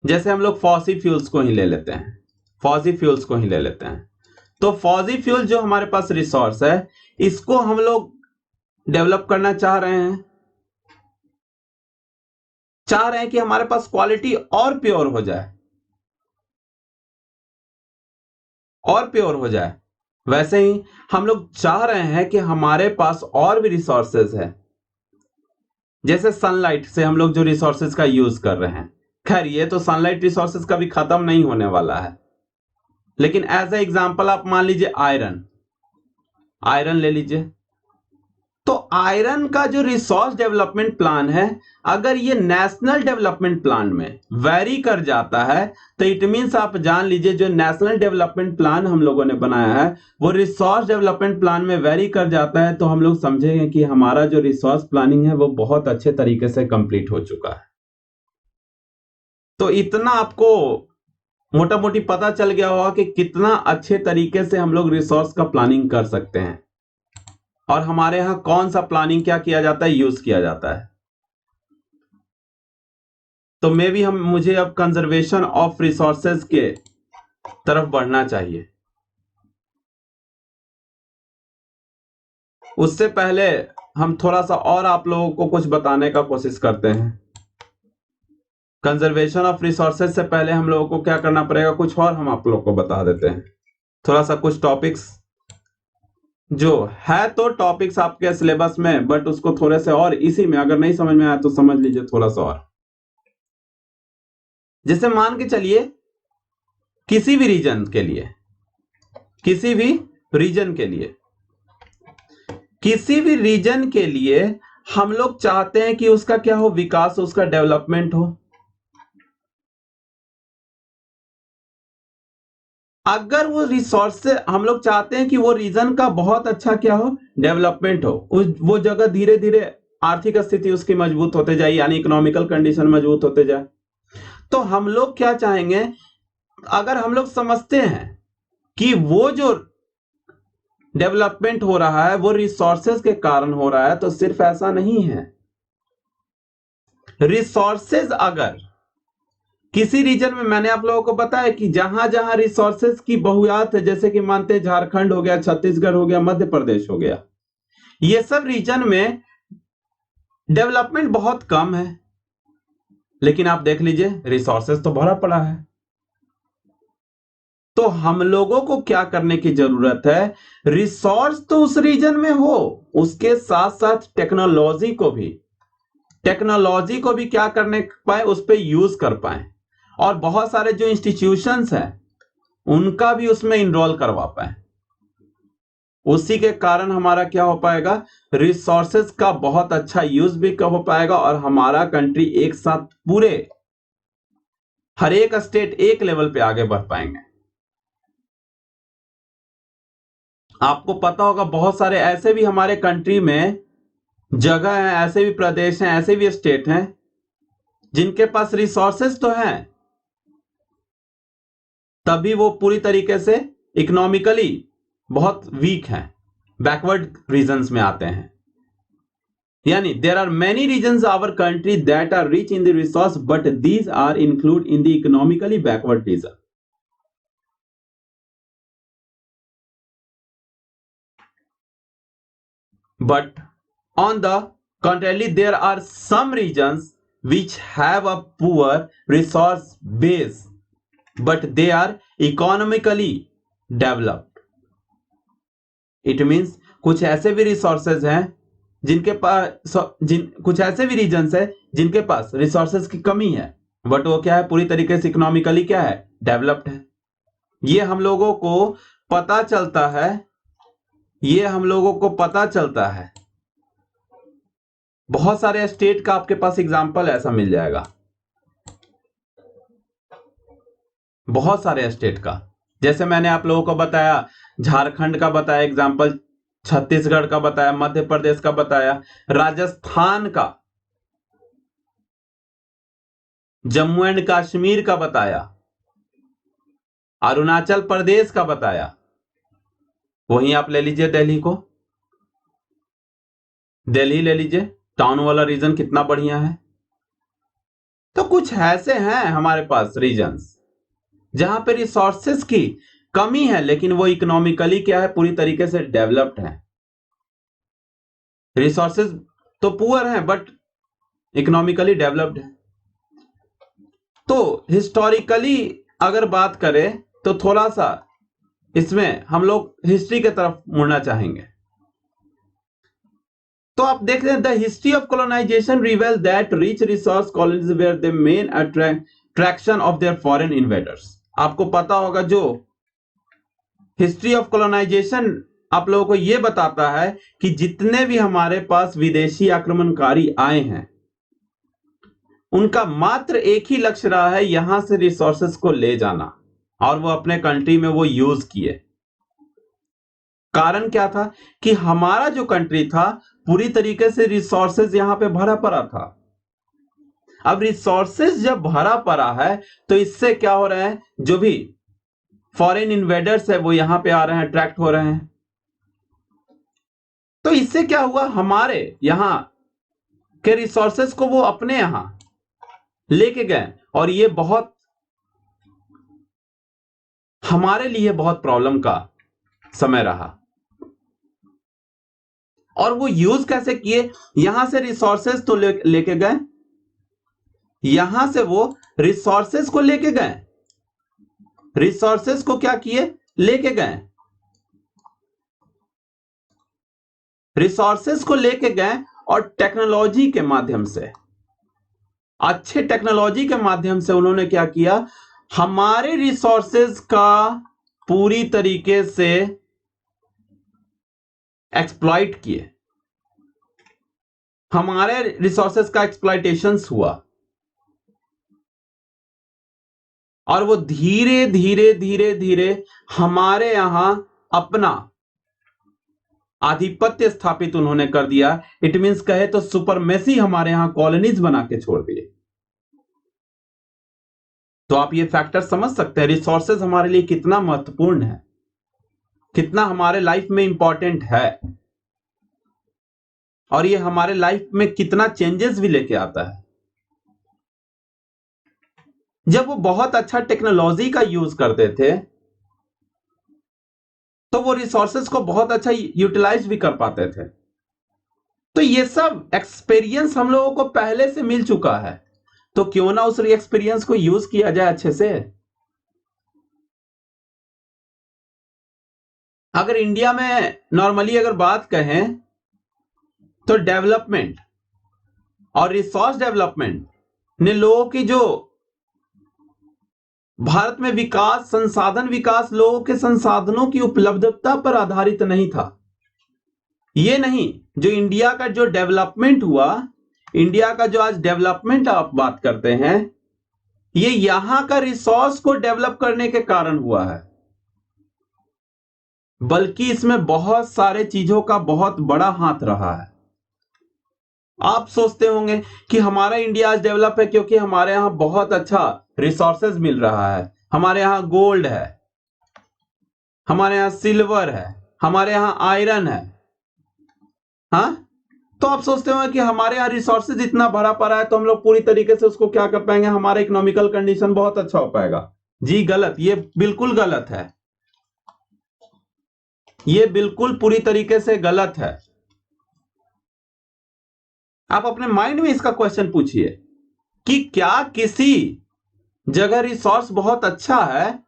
जैसे हम लोग फॉसिल फ्यूल्स को ही ले लेते हैं, फॉसिल फ्यूल्स को ही ले लेते हैं। तो फॉसिल फ्यूल जो हमारे पास रिसोर्स है, इसको हम लोग डेवलप करना चाह रहे हैं कि हमारे पास क्वालिटी और प्योर हो जाए, और प्योर हो जाए। वैसे ही हम लोग चाह रहे हैं कि हमारे पास और भी रिसोर्सेज है, जैसे सनलाइट से हम लोग जो रिसोर्सेज का यूज कर रहे हैं। खैर ये तो सनलाइट रिसोर्सेज कभी खत्म नहीं होने वाला है, लेकिन एज ए एग्जांपल आप मान लीजिए आयरन ले लीजिए। तो आयरन का जो रिसोर्स डेवलपमेंट प्लान है, अगर ये नेशनल डेवलपमेंट प्लान में वेरी कर जाता है तो इट मींस आप जान लीजिए जो नेशनल डेवलपमेंट प्लान हम लोगों ने बनाया है वो रिसोर्स डेवलपमेंट प्लान में वेरी कर जाता है, तो हम लोग समझेंगे कि हमारा जो रिसोर्स प्लानिंग है वो बहुत अच्छे तरीके से कंप्लीट हो चुका है। तो इतना आपको मोटा मोटी पता चल गया होगा कि कितना अच्छे तरीके से हम लोग रिसोर्स का प्लानिंग कर सकते हैं और हमारे यहां कौन सा प्लानिंग क्या किया जाता है, यूज किया जाता है। तो मे भी मुझे अब कंजर्वेशन ऑफ रिसोर्सेज के तरफ बढ़ना चाहिए। उससे पहले हम थोड़ा सा और आप लोगों को कुछ बताने का कोशिश करते हैं। कंजर्वेशन ऑफ रिसोर्सेज से पहले हम लोगों को क्या करना पड़ेगा, कुछ और हम आप लोगों को बता देते हैं। थोड़ा सा कुछ टॉपिक्स जो है, तो टॉपिक्स आपके सिलेबस में, बट उसको थोड़े से और इसी में अगर नहीं समझ में आया तो समझ लीजिए थोड़ा सा और। जैसे मान के चलिए किसी भी रीजन के लिए, किसी भी रीजन के लिए हम लोग चाहते हैं कि उसका क्या हो, विकास, उसका डेवलपमेंट हो। अगर वो रिसोर्स से हम लोग चाहते हैं कि वो रीजन का बहुत अच्छा क्या हो, डेवलपमेंट हो, वो जगह धीरे धीरे आर्थिक स्थिति उसकी मजबूत होते जाए, यानी इकोनॉमिकल कंडीशन मजबूत होते जाए। तो हम लोग क्या चाहेंगे, अगर हम लोग समझते हैं कि वो जो डेवलपमेंट हो रहा है वो रिसोर्सेज के कारण हो रहा है, तो सिर्फ ऐसा नहीं है। रिसोर्सेज अगर किसी रीजन में, मैंने आप लोगों को बताया कि जहां जहां रिसोर्सेज की बहुतायत है, जैसे कि मानते हैं झारखंड हो गया, छत्तीसगढ़ हो गया, मध्य प्रदेश हो गया, ये सब रीजन में डेवलपमेंट बहुत कम है, लेकिन आप देख लीजिए रिसोर्सेज तो भरा पड़ा है। तो हम लोगों को क्या करने की जरूरत है, रिसोर्स तो उस रीजन में हो, उसके साथ साथ टेक्नोलॉजी को भी क्या करने पाए, उस पर यूज कर पाए, और बहुत सारे जो इंस्टीट्यूशंस हैं उनका भी उसमें इनरोल करवा पाए। उसी के कारण हमारा क्या हो पाएगा, रिसोर्सेज का बहुत अच्छा यूज भी हो पाएगा और हमारा कंट्री एक साथ पूरे हर एक स्टेट एक लेवल पे आगे बढ़ पाएंगे। आपको पता होगा बहुत सारे ऐसे भी हमारे कंट्री में जगह हैं, ऐसे भी प्रदेश हैं, ऐसे भी स्टेट हैं जिनके पास रिसोर्सेज तो हैं, तभी वो पूरी तरीके से इकोनॉमिकली बहुत वीक हैं, बैकवर्ड रीजन्स में आते हैं। यानी there are many regions our country that are rich in the resource but these are include in the economically backward region. But on the contrary, there are some regions which have a poor resource base, but they are economically developed. It means कुछ ऐसे भी resources हैं जिनके पास कुछ ऐसे भी regions हैं जिनके पास resources की कमी है, बट वो क्या है, पूरी तरीके से इकोनॉमिकली क्या है, डेवलप्ड है। ये हम लोगों को पता चलता है, ये हम लोगों को पता चलता है। बहुत सारे स्टेट का आपके पास एग्जांपल ऐसा मिल जाएगा, बहुत सारे स्टेट का। जैसे मैंने आप लोगों को बताया, झारखंड का बताया एग्जांपल, छत्तीसगढ़ का बताया, मध्य प्रदेश का बताया, राजस्थान का, जम्मू एंड कश्मीर का बताया, अरुणाचल प्रदेश का बताया। वहीं आप ले लीजिए दिल्ली को, दिल्ली ले लीजिए, टाउन वाला रीजन कितना बढ़िया है। तो कुछ ऐसे हैं हमारे पास रीजन्स जहां पे रिसोर्सेस की कमी है, लेकिन वो इकोनॉमिकली क्या है, पूरी तरीके से डेवलप्ड है। रिसोर्सेस तो पुअर हैं बट इकोनॉमिकली डेवलप्ड है। तो हिस्टोरिकली अगर बात करें तो थोड़ा सा इसमें हम लोग हिस्ट्री की तरफ मुड़ना चाहेंगे। तो आप देख रहे हैं, the history of colonization reveal that rich resource colonies were the main attraction of their foreign invaders. आपको पता होगा जो हिस्ट्री ऑफ कॉलोनाइजेशन आप लोगों को यह बताता है कि जितने भी हमारे पास विदेशी आक्रमणकारी आए हैं उनका मात्र एक ही लक्ष्य रहा है, यहां से रिसोर्सेस को ले जाना, और वो अपने कंट्री में वो यूज किए। कारण क्या था कि हमारा जो कंट्री था पूरी तरीके से रिसोर्सेज यहां पे भरा पड़ा था। अब रिसोर्सेज जब भरा पड़ा है तो इससे क्या हो रहा है, जो भी फॉरेन इन्वेडर्स है वो यहां पे आ रहे हैं, अट्रैक्ट हो रहे हैं। तो इससे क्या हुआ, हमारे यहां के रिसोर्सेज को वो अपने यहां लेके गए, और ये बहुत हमारे लिए बहुत प्रॉब्लम का समय रहा। और वो यूज कैसे किए, यहां से रिसोर्सेज तो लेके गए, यहां से वो रिसोर्सेज को लेके गए, रिसोर्सेज को क्या किए, लेके गए, रिसोर्सेज को लेके गए, और टेक्नोलॉजी के माध्यम से, अच्छे टेक्नोलॉजी के माध्यम से उन्होंने क्या किया, हमारे रिसोर्सेज का पूरी तरीके से एक्सप्लॉइट किए, हमारे रिसोर्सेज का एक्सप्लॉइटेशन हुआ, और वो धीरे धीरे धीरे धीरे हमारे यहां अपना आधिपत्य स्थापित उन्होंने कर दिया। इट मींस कहे तो सुपरमेसी हमारे यहां कॉलोनीज बना के छोड़ दिए। तो आप ये फैक्टर समझ सकते हैं रिसोर्सेज हमारे लिए कितना महत्वपूर्ण है, कितना हमारे लाइफ में इंपॉर्टेंट है, और ये हमारे लाइफ में कितना चेंजेस भी लेके आता है। जब वो बहुत अच्छा टेक्नोलॉजी का यूज करते थे तो वो रिसोर्सेज को बहुत अच्छा यूटिलाइज भी कर पाते थे। तो ये सब एक्सपीरियंस हम लोगों को पहले से मिल चुका है, तो क्यों ना उस एक्सपीरियंस को यूज किया जाए अच्छे से। अगर इंडिया में नॉर्मली अगर बात कहें तो डेवलपमेंट और रिसोर्स डेवलपमेंट ने लोगों की जो भारत में विकास, संसाधन विकास लोगों के संसाधनों की उपलब्धता पर आधारित नहीं था। ये नहीं, जो इंडिया का जो डेवलपमेंट हुआ, इंडिया का जो आज डेवलपमेंट आप बात करते हैं, ये यहां का रिसोर्स को डेवलप करने के कारण हुआ है, बल्कि इसमें बहुत सारे चीजों का बहुत बड़ा हाथ रहा है। आप सोचते होंगे कि हमारा इंडिया आज डेवलप है क्योंकि हमारे यहां बहुत अच्छा रिसोर्सेज मिल रहा है, हमारे यहां गोल्ड है, हमारे यहां सिल्वर है, हमारे यहां आयरन है। हाँ, तो आप सोचते होंगे कि हमारे यहाँ रिसोर्सेज इतना भरा पड़ा है तो हम लोग पूरी तरीके से उसको क्या कर पाएंगे, हमारा इकोनॉमिकल कंडीशन बहुत अच्छा हो पाएगा। जी गलत, ये बिल्कुल गलत है, ये बिल्कुल पूरी तरीके से गलत है। आप अपने माइंड में इसका क्वेश्चन पूछिए कि क्या किसी जगह रिसोर्स बहुत अच्छा है,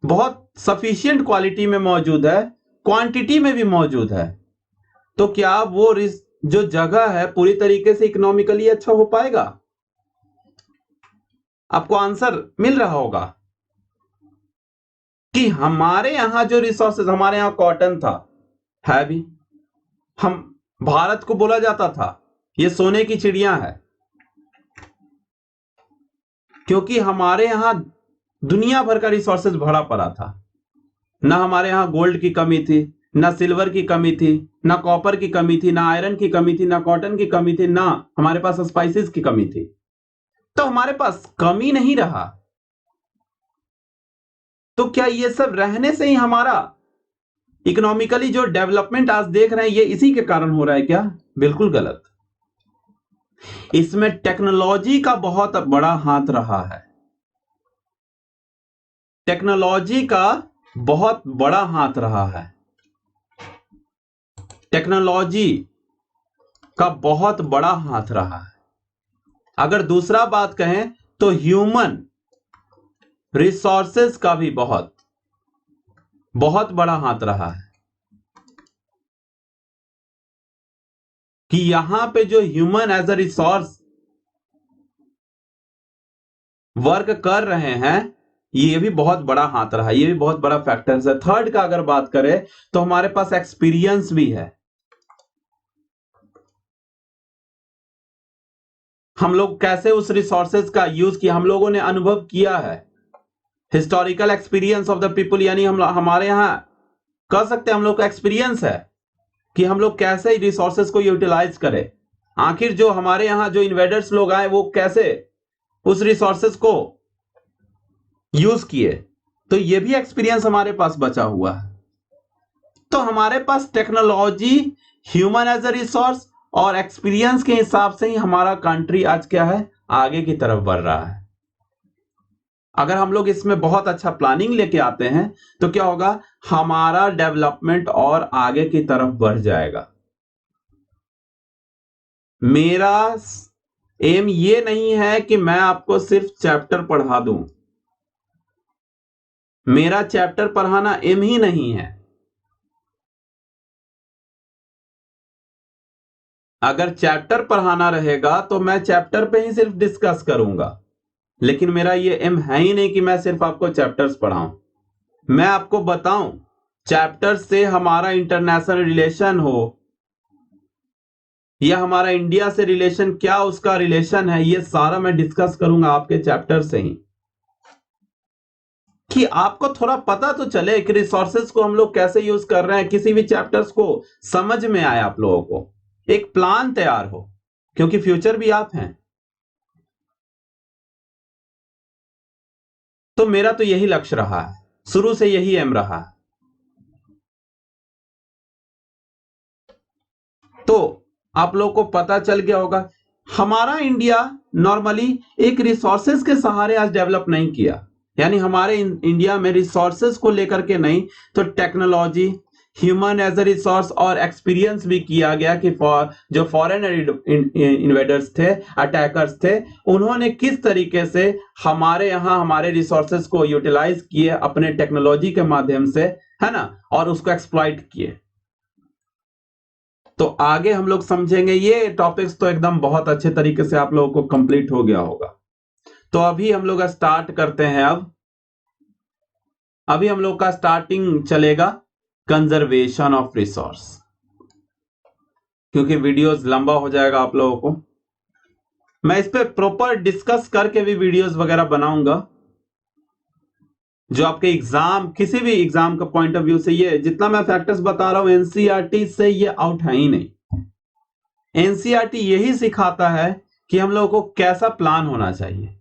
बहुत सफिशिएंट क्वालिटी में मौजूद है, क्वांटिटी में भी मौजूद है, तो क्या वो जो जगह है पूरी तरीके से इकोनॉमिकली अच्छा हो पाएगा? आपको आंसर मिल रहा होगा कि हमारे यहां जो रिसोर्सेज, हमारे यहां कॉटन था, है भी, हम भारत को बोला जाता था ये सोने की चिड़िया है, क्योंकि हमारे यहां दुनिया भर का रिसोर्सेज भरा पड़ा था। ना हमारे यहां गोल्ड की कमी थी, ना सिल्वर की कमी थी, ना कॉपर की कमी थी, ना आयरन की कमी थी, ना कॉटन की कमी थी, ना हमारे पास स्पाइसेस की कमी थी। तो हमारे पास कमी नहीं रहा। तो क्या ये सब रहने से ही हमारा इकोनॉमिकली जो डेवलपमेंट आज देख रहे हैं ये इसी के कारण हो रहा है क्या? बिल्कुल गलत। इसमें टेक्नोलॉजी का बहुत बड़ा हाथ रहा है, टेक्नोलॉजी का बहुत बड़ा हाथ रहा है, टेक्नोलॉजी का बहुत बड़ा हाथ रहा है। अगर दूसरा बात कहें तो ह्यूमन रिसोर्सेज का भी बहुत बहुत बड़ा हाथ रहा है, कि यहां पे जो human as a resource work कर रहे हैं, ये भी बहुत बड़ा हाथ रहा है, ये भी बहुत बड़ा फैक्टर है। थर्ड का अगर बात करें तो हमारे पास एक्सपीरियंस भी है। हम लोग कैसे उस रिसोर्सेज का यूज किया, हम लोगों ने अनुभव किया है, historical experience of the people, यानी हम हमारे यहां कह सकते हैं हम लोग का एक्सपीरियंस है कि हम लोग कैसे रिसोर्सेज को यूटिलाइज करें। आखिर जो हमारे यहां जो इन्वेडर्स लोग आए वो कैसे उस रिसोर्सेज को यूज किए, तो ये भी एक्सपीरियंस हमारे पास बचा हुआ है। तो हमारे पास technology, human as a resource और एक्सपीरियंस के हिसाब से ही हमारा कंट्री आज क्या है, आगे की तरफ बढ़ रहा है। अगर हम लोग इसमें बहुत अच्छा प्लानिंग लेके आते हैं तो क्या होगा, हमारा डेवलपमेंट और आगे की तरफ बढ़ जाएगा। मेरा एम ये नहीं है कि मैं आपको सिर्फ चैप्टर पढ़ा दूं, मेरा चैप्टर पढ़ाना एम ही नहीं है। अगर चैप्टर पढ़ाना रहेगा तो मैं चैप्टर पे ही सिर्फ डिस्कस करूंगा, लेकिन मेरा ये एम है ही नहीं कि मैं सिर्फ आपको चैप्टर्स पढ़ाऊं। मैं आपको बताऊं चैप्टर से हमारा इंटरनेशनल रिलेशन हो या हमारा इंडिया से रिलेशन, क्या उसका रिलेशन है, ये सारा मैं डिस्कस करूंगा आपके चैप्टर से ही, कि आपको थोड़ा पता तो चले कि रिसोर्सेज को हम लोग कैसे यूज कर रहे हैं, किसी भी चैप्टर्स को समझ में आए, आप लोगों को एक प्लान तैयार हो, क्योंकि फ्यूचर भी आप हैं। तो मेरा तो यही लक्ष्य रहा है, शुरू से यही एम रहा है। तो आप लोग को पता चल गया होगा, हमारा इंडिया नॉर्मली एक रिसोर्सेज के सहारे आज डेवलप नहीं किया, यानी हमारे इंडिया में रिसोर्सेज को लेकर के नहीं, तो technology, human as a resource और एक्सपीरियंस भी किया गया कि जो फॉरेन इन्वेडर्स थे, अटैकर्स थे, उन्होंने किस तरीके से हमारे यहां हमारे रिसोर्सेज को यूटिलाइज किए अपने टेक्नोलॉजी के माध्यम से, है ना, और उसको एक्सप्लॉइट किए। तो आगे हम लोग समझेंगे, ये टॉपिक्स तो एकदम बहुत अच्छे तरीके से आप लोगों को कंप्लीट हो गया होगा। तो अभी हम लोग स्टार्ट करते हैं। अभी हम लोग का स्टार्टिंग चलेगा कंजर्वेशन ऑफ रिसोर्स, क्योंकि वीडियोस लंबा हो जाएगा आप लोगों को। मैं इस पे प्रॉपर डिस्कस करके भी वीडियोस वगैरह बनाऊंगा, जो आपके एग्जाम, किसी भी एग्जाम का पॉइंट ऑफ व्यू से, ये जितना मैं फैक्टर्स बता रहा हूं एनसीईआरटी से ये आउट है ही नहीं। एनसीईआरटी यही सिखाता है कि हम लोगों को कैसा प्लान होना चाहिए।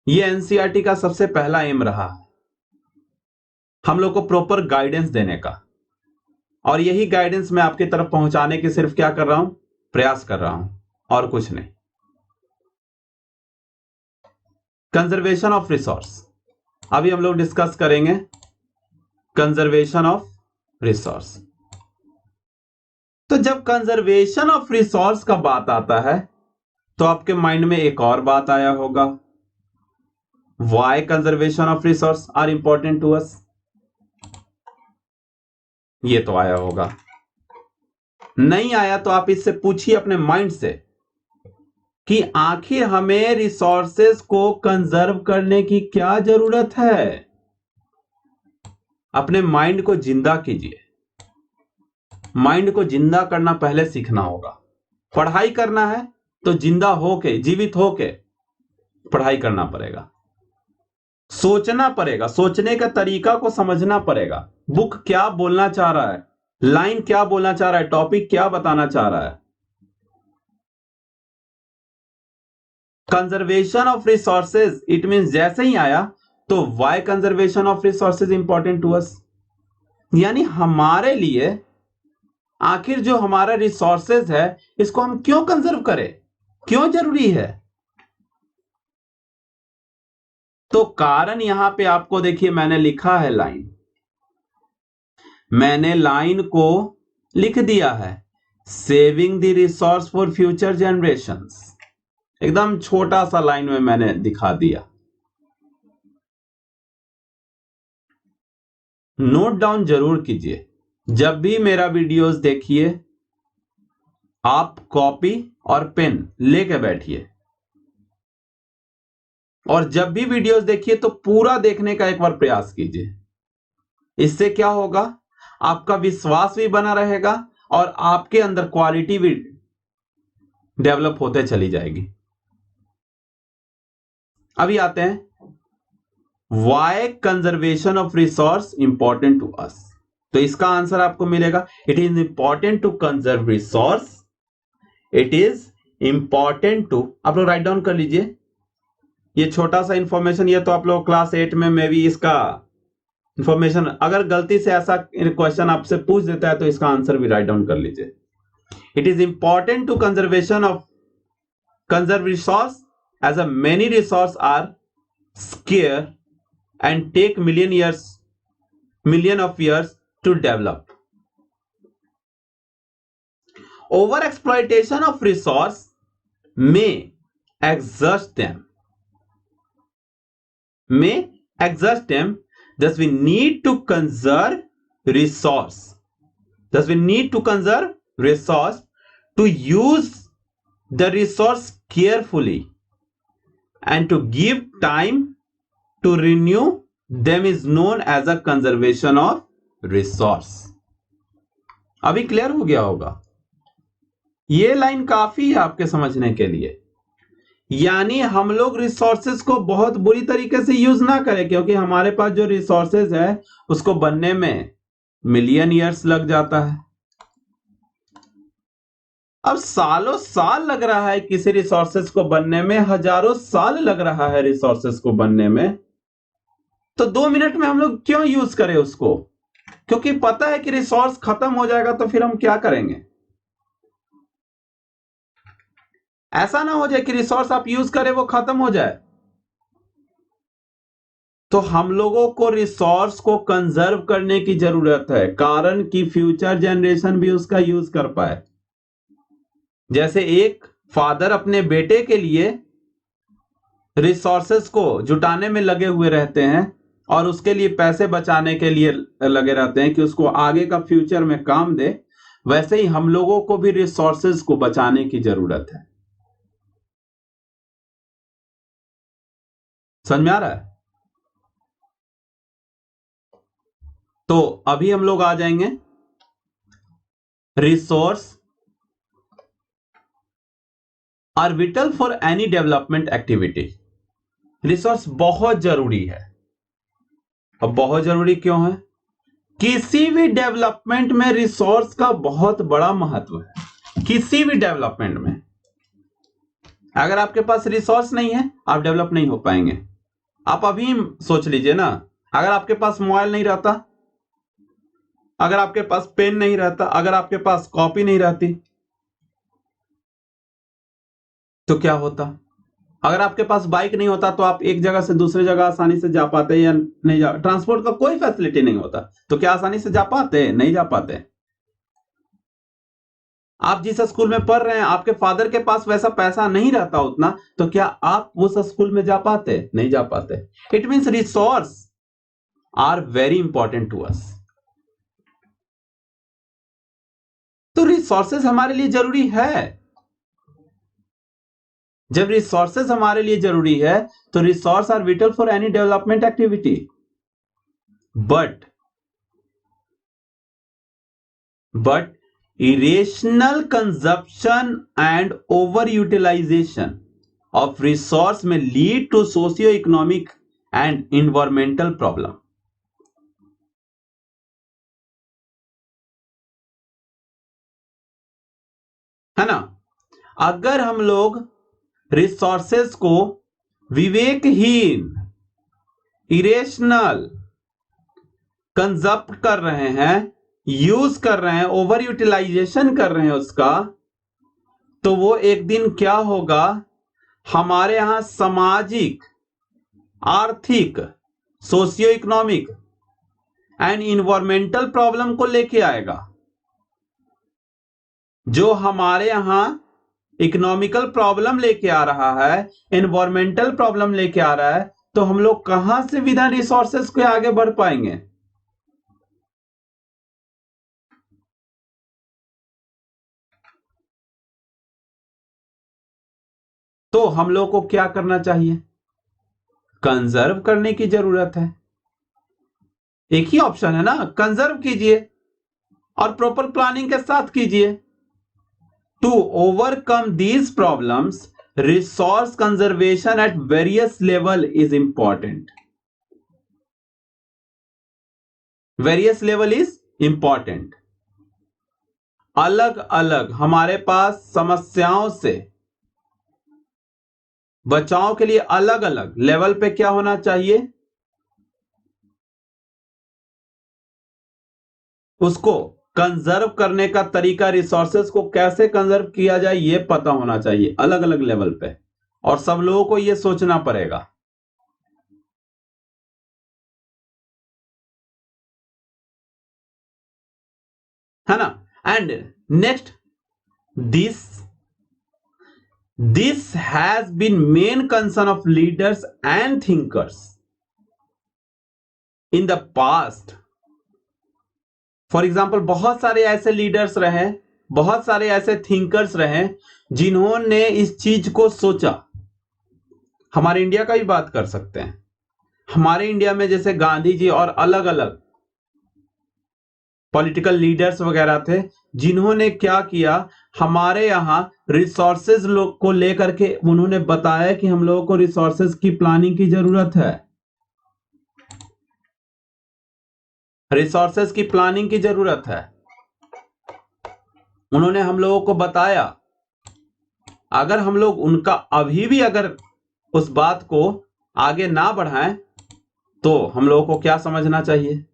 ये एनसीईआरटी का सबसे पहला एम रहा है, हम लोग को प्रॉपर गाइडेंस देने का, और यही गाइडेंस मैं आपकी तरफ पहुंचाने की सिर्फ क्या कर रहा हूं, प्रयास कर रहा हूं, और कुछ नहीं। कंजर्वेशन ऑफ रिसोर्स, अभी हम लोग डिस्कस करेंगे कंजर्वेशन ऑफ रिसोर्स। तो जब कंजर्वेशन ऑफ रिसोर्स का बात आता है तो आपके माइंड में एक और बात आया होगा, why conservation of resource are important to us. ये तो आया होगा, नहीं आया तो आप इससे पूछिए अपने माइंड से कि आखिर हमें रिसोर्सेज को कंजर्व करने की क्या जरूरत है। अपने माइंड को जिंदा कीजिए। माइंड को जिंदा करना पहले सीखना होगा। पढ़ाई करना है तो जिंदा होके, जीवित होके पढ़ाई करना पड़ेगा, सोचना पड़ेगा, सोचने का तरीका को समझना पड़ेगा। बुक क्या बोलना चाह रहा है, लाइन क्या बोलना चाह रहा है, टॉपिक क्या बताना चाह रहा है। Conservation of resources, it means जैसे ही आया तो why conservation of resources important to us, यानी हमारे लिए आखिर जो हमारा रिसोर्सेज है इसको हम क्यों कंजर्व करें, क्यों जरूरी है। तो कारण यहां पे आपको देखिए मैंने लिखा है लाइन, मैंने लाइन को लिख दिया है, saving the resource for future generations. एकदम छोटा सा लाइन में मैंने दिखा दिया। नोट डाउन जरूर कीजिए, जब भी मेरा वीडियोस देखिए आप कॉपी और पेन लेके बैठिए, और जब भी वीडियोस देखिए तो पूरा देखने का एक बार प्रयास कीजिए। इससे क्या होगा, आपका विश्वास भी बना रहेगा और आपके अंदर क्वालिटी भी डेवलप होते चली जाएगी। अभी आते हैं why conservation of resource important to us. तो इसका आंसर आपको मिलेगा, it is important to conserve resource, it is important to, आप लोग राइट डाउन कर लीजिए। ये छोटा सा इंफॉर्मेशन, ये तो आप लोग क्लास 8 में भी इसका इंफॉर्मेशन, अगर गलती से ऐसा क्वेश्चन आपसे पूछ देता है तो इसका आंसर भी राइट डाउन कर लीजिए। It is important to conservation of conserve resource as a many resource are scarce and take million of years to develop. Over exploitation of resource may exhaust them. Thus we need to conserve resource. To use the resource carefully and to give time to renew them is known as a conservation of resource. अभी clear हो गया होगा, ये line काफी है आपके समझने के लिए। यानी हम लोग रिसोर्सेज को बहुत बुरी तरीके से यूज ना करें, क्योंकि हमारे पास जो रिसोर्सेज है उसको बनने में मिलियन ईयर्स लग जाता है। अब सालों साल लग रहा है किसी रिसोर्सेज को बनने में, हजारों साल लग रहा है रिसोर्सेज को बनने में, तो 2 मिनट में हम लोग क्यों यूज करें उसको, क्योंकि पता है कि रिसोर्स खत्म हो जाएगा तो फिर हम क्या करेंगे। ऐसा ना हो जाए कि रिसोर्स आप यूज करें वो खत्म हो जाए। तो हम लोगों को रिसोर्स को कंजर्व करने की जरूरत है, कारण कि फ्यूचर जनरेशन भी उसका यूज कर पाए। जैसे एक फादर अपने बेटे के लिए रिसोर्सेस को जुटाने में लगे हुए रहते हैं और उसके लिए पैसे बचाने के लिए लगे रहते हैं कि उसको आगे का फ्यूचर में काम दे, वैसे ही हम लोगों को भी रिसोर्सेज को बचाने की जरूरत है। समझ में आ रहा है? तो अभी हम लोग आ जाएंगे resource are vital for any development activity. Resource बहुत जरूरी है। अब बहुत जरूरी क्यों है? किसी भी डेवलपमेंट में रिसोर्स का बहुत बड़ा महत्व है। किसी भी डेवलपमेंट में अगर आपके पास रिसोर्स नहीं है, आप डेवलप नहीं हो पाएंगे। आप अभी सोच लीजिए ना, अगर आपके पास मोबाइल नहीं रहता, अगर आपके पास पेन नहीं रहता, अगर आपके पास कॉपी नहीं रहती, तो क्या होता? अगर आपके पास बाइक नहीं होता तो आप एक जगह से दूसरी जगह आसानी से जा पाते या नहीं जा? ट्रांसपोर्ट का कोई फैसिलिटी नहीं होता तो क्या आसानी से जा पाते? नहीं जा पाते। आप जिस स्कूल में पढ़ रहे हैं, आपके फादर के पास वैसा पैसा नहीं रहता उतना, तो क्या आप उस स्कूल में जा पाते? नहीं जा पाते। It means resource are very important to us. तो रिसोर्सेज हमारे लिए जरूरी है। जब रिसोर्सेज हमारे लिए जरूरी है तो resource are vital for any development activity. But irrational consumption and overutilization of resource may lead to socio-economic and environmental problem. है ना? अगर हम लोग रिसोर्सेस को विवेकहीन, इरेशनल कंजप्ट कर रहे हैं, यूज कर रहे हैं, ओवर यूटिलाइजेशन कर रहे हैं उसका, तो वो एक दिन क्या होगा? हमारे यहां सामाजिक, आर्थिक, socio economic and environmental problem को लेके आएगा। जो हमारे यहां इकोनॉमिकल प्रॉब्लम लेके आ रहा है, एनवायरमेंटल प्रॉब्लम लेके आ रहा है, तो हम लोग कहां से बिना रिसोर्सेस के आगे बढ़ पाएंगे? तो हम लोग को क्या करना चाहिए? कंजर्व करने की जरूरत है। एक ही ऑप्शन है ना, कंजर्व कीजिए और प्रॉपर प्लानिंग के साथ कीजिए। To overcome these problems, resource conservation at various level is important. Various level is important. अलग अलग हमारे पास समस्याओं से बचाव के लिए अलग अलग लेवल पे क्या होना चाहिए? उसको कंजर्व करने का तरीका, रिसोर्सेज को कैसे कंजर्व किया जाए, ये पता होना चाहिए अलग अलग लेवल पे, और सब लोगों को ये सोचना पड़ेगा। है ना? And next, this has been main concern of leaders and thinkers in the past. For example, बहुत सारे ऐसे लीडर्स रहे, बहुत सारे ऐसे थिंकर्स रहे जिन्होंने इस चीज को सोचा। हमारे इंडिया का भी बात कर सकते हैं। हमारे इंडिया में जैसे गांधी जी और अलग अलग पॉलिटिकल लीडर्स वगैरह थे, जिन्होंने क्या किया, हमारे यहां रिसोर्सेज को लेकर के उन्होंने बताया कि हम लोगों को रिसोर्सेज की प्लानिंग की जरूरत है, रिसोर्सेज की प्लानिंग की जरूरत है। उन्होंने हम लोगों को बताया। अगर हम लोग उनका अभी भी अगर उस बात को आगे ना बढ़ाएं, तो हम लोगों को क्या समझना चाहिए?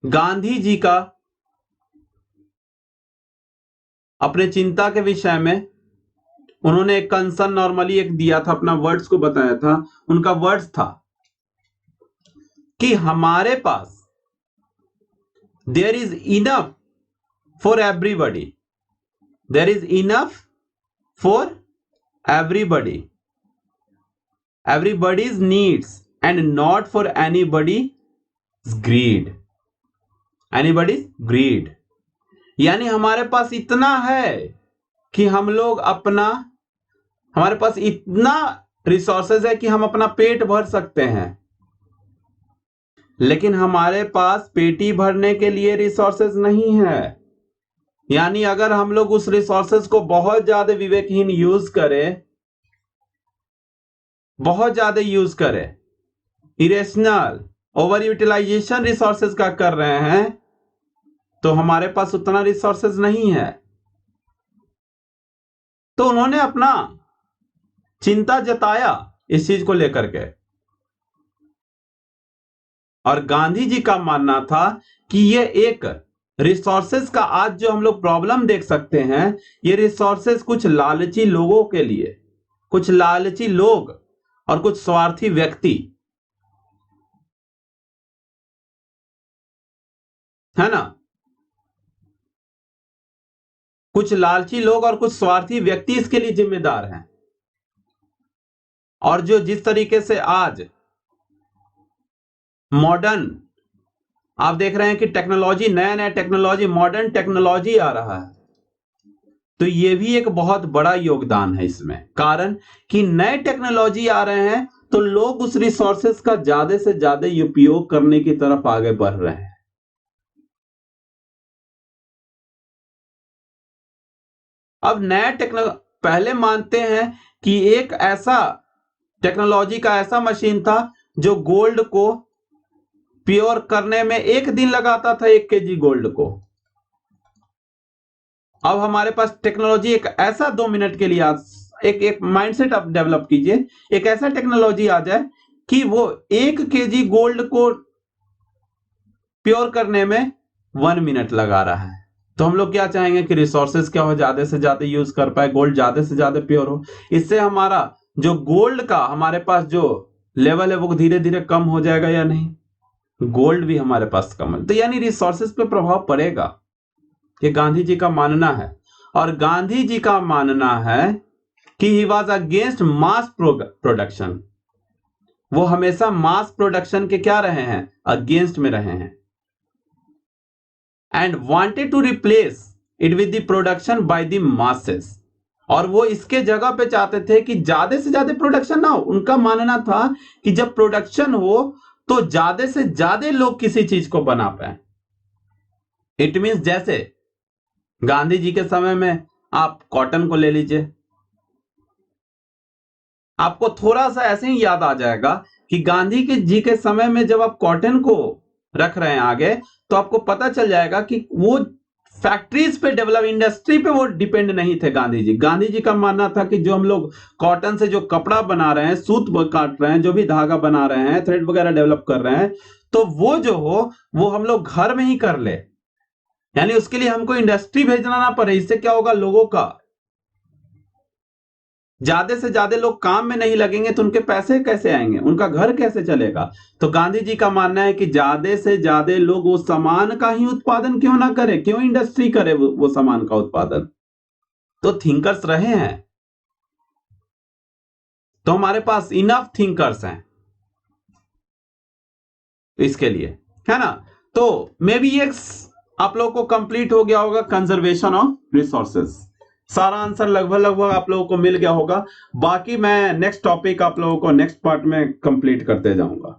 गांधी जी का अपने चिंता के विषय में उन्होंने एक कंसर्न नॉर्मली एक दिया था, अपना वर्ड्स को बताया था। उनका वर्ड्स था कि हमारे पास there is enough for everybody, there is enough for everybody, everybody's needs and not for anybody's greed, anybody's greed। यानी हमारे पास इतना है कि हम लोग अपना, हमारे पास इतना रिसोर्सेज है कि हम अपना पेट भर सकते हैं, लेकिन हमारे पास पेटी भरने के लिए रिसोर्सेज नहीं है। यानी अगर हम लोग उस रिसोर्सेज को बहुत ज्यादा विवेकहीन यूज करें, बहुत ज्यादा यूज करें, इरेशनल ओवर यूटिलाइजेशन रिसोर्सेज का कर रहे हैं, तो हमारे पास उतना रिसोर्सेज नहीं है। तो उन्होंने अपना चिंता जताया इस चीज को लेकर के, और गांधी जी का मानना था कि ये एक रिसोर्सेज का आज जो हम लोग प्रॉब्लम देख सकते हैं, ये रिसोर्सेज कुछ लालची लोगों के लिए, कुछ लालची लोग और कुछ स्वार्थी व्यक्ति, है ना, कुछ लालची लोग और कुछ स्वार्थी व्यक्ति इसके लिए जिम्मेदार हैं। और जो जिस तरीके से आज मॉडर्न आप देख रहे हैं कि टेक्नोलॉजी, नया नया टेक्नोलॉजी, मॉडर्न टेक्नोलॉजी आ रहा है, तो ये भी एक बहुत बड़ा योगदान है इसमें। कारण कि नए टेक्नोलॉजी आ रहे हैं तो लोग उस रिसोर्सेज का ज्यादा से ज्यादा उपयोग करने की तरफ आगे बढ़ रहे हैं। अब नया पहले मानते हैं कि एक ऐसा टेक्नोलॉजी का ऐसा मशीन था जो गोल्ड को प्योर करने में 1 दिन लगाता था, 1 केजी गोल्ड को। अब हमारे पास टेक्नोलॉजी एक ऐसा 2 मिनट के लिए एक माइंडसेट आप डेवलप कीजिए, एक ऐसा टेक्नोलॉजी आ जाए कि वो 1 केजी गोल्ड को प्योर करने में 1 मिनट लगा रहा है। तो हम लोग क्या चाहेंगे कि रिसोर्सेज क्या हो, ज्यादा से ज्यादा यूज कर पाए, गोल्ड ज्यादा से ज्यादा प्योर हो। इससे हमारा जो गोल्ड का हमारे पास जो लेवल है वो धीरे धीरे कम हो जाएगा या नहीं, गोल्ड भी हमारे पास कम है। तो यानी रिसोर्सेज पे प्रभाव पड़ेगा, ये गांधी जी का मानना है। और गांधी जी का मानना है कि he was against mass production, वो हमेशा मास प्रोडक्शन के क्या रहे हैं, अगेंस्ट में रहे हैं। And wanted to replace it with the production by the masses, और वो इसके जगह पे चाहते थे कि ज्यादा से ज्यादा प्रोडक्शन ना हो। उनका मानना था कि जब प्रोडक्शन हो तो ज्यादा से ज्यादा लोग किसी चीज को बना पाए। इट मींस जैसे गांधी जी के समय में आप कॉटन को ले लीजिए, आपको थोड़ा सा ऐसे ही याद आ जाएगा कि गांधी जी के समय में जब आप कॉटन को रख रहे हैं आगे, तो आपको पता चल जाएगा कि वो फैक्ट्रीज पे डेवलप, इंडस्ट्री पे वो डिपेंड नहीं थे गांधी जी। गांधी जी का मानना था कि जो हम लोग कॉटन से जो कपड़ा बना रहे हैं, सूत काट रहे हैं, जो भी धागा बना रहे हैं, थ्रेड वगैरह डेवलप कर रहे हैं, तो वो जो हो वो हम लोग घर में ही कर ले, यानी उसके लिए हमको इंडस्ट्री भेजना ना पड़े। इससे क्या होगा, लोगों का ज्यादा से ज्यादा लोग काम में नहीं लगेंगे तो उनके पैसे कैसे आएंगे, उनका घर कैसे चलेगा। तो गांधी जी का मानना है कि ज्यादा से ज्यादा लोग वो सामान का ही उत्पादन क्यों ना करे, क्यों इंडस्ट्री करे वो सामान का उत्पादन। तो थिंकर्स रहे हैं, तो हमारे पास इनफ थिंकर्स हैं इसके लिए, है ना। तो मे बी ये आप लोगों को कंप्लीट हो गया होगा, कंजर्वेशन ऑफ रिसोर्सेज। सारा आंसर लगभग आप लोगों को मिल गया होगा। बाकी मैं नेक्स्ट टॉपिक आप लोगों को नेक्स्ट पार्ट में कंप्लीट करते जाऊंगा।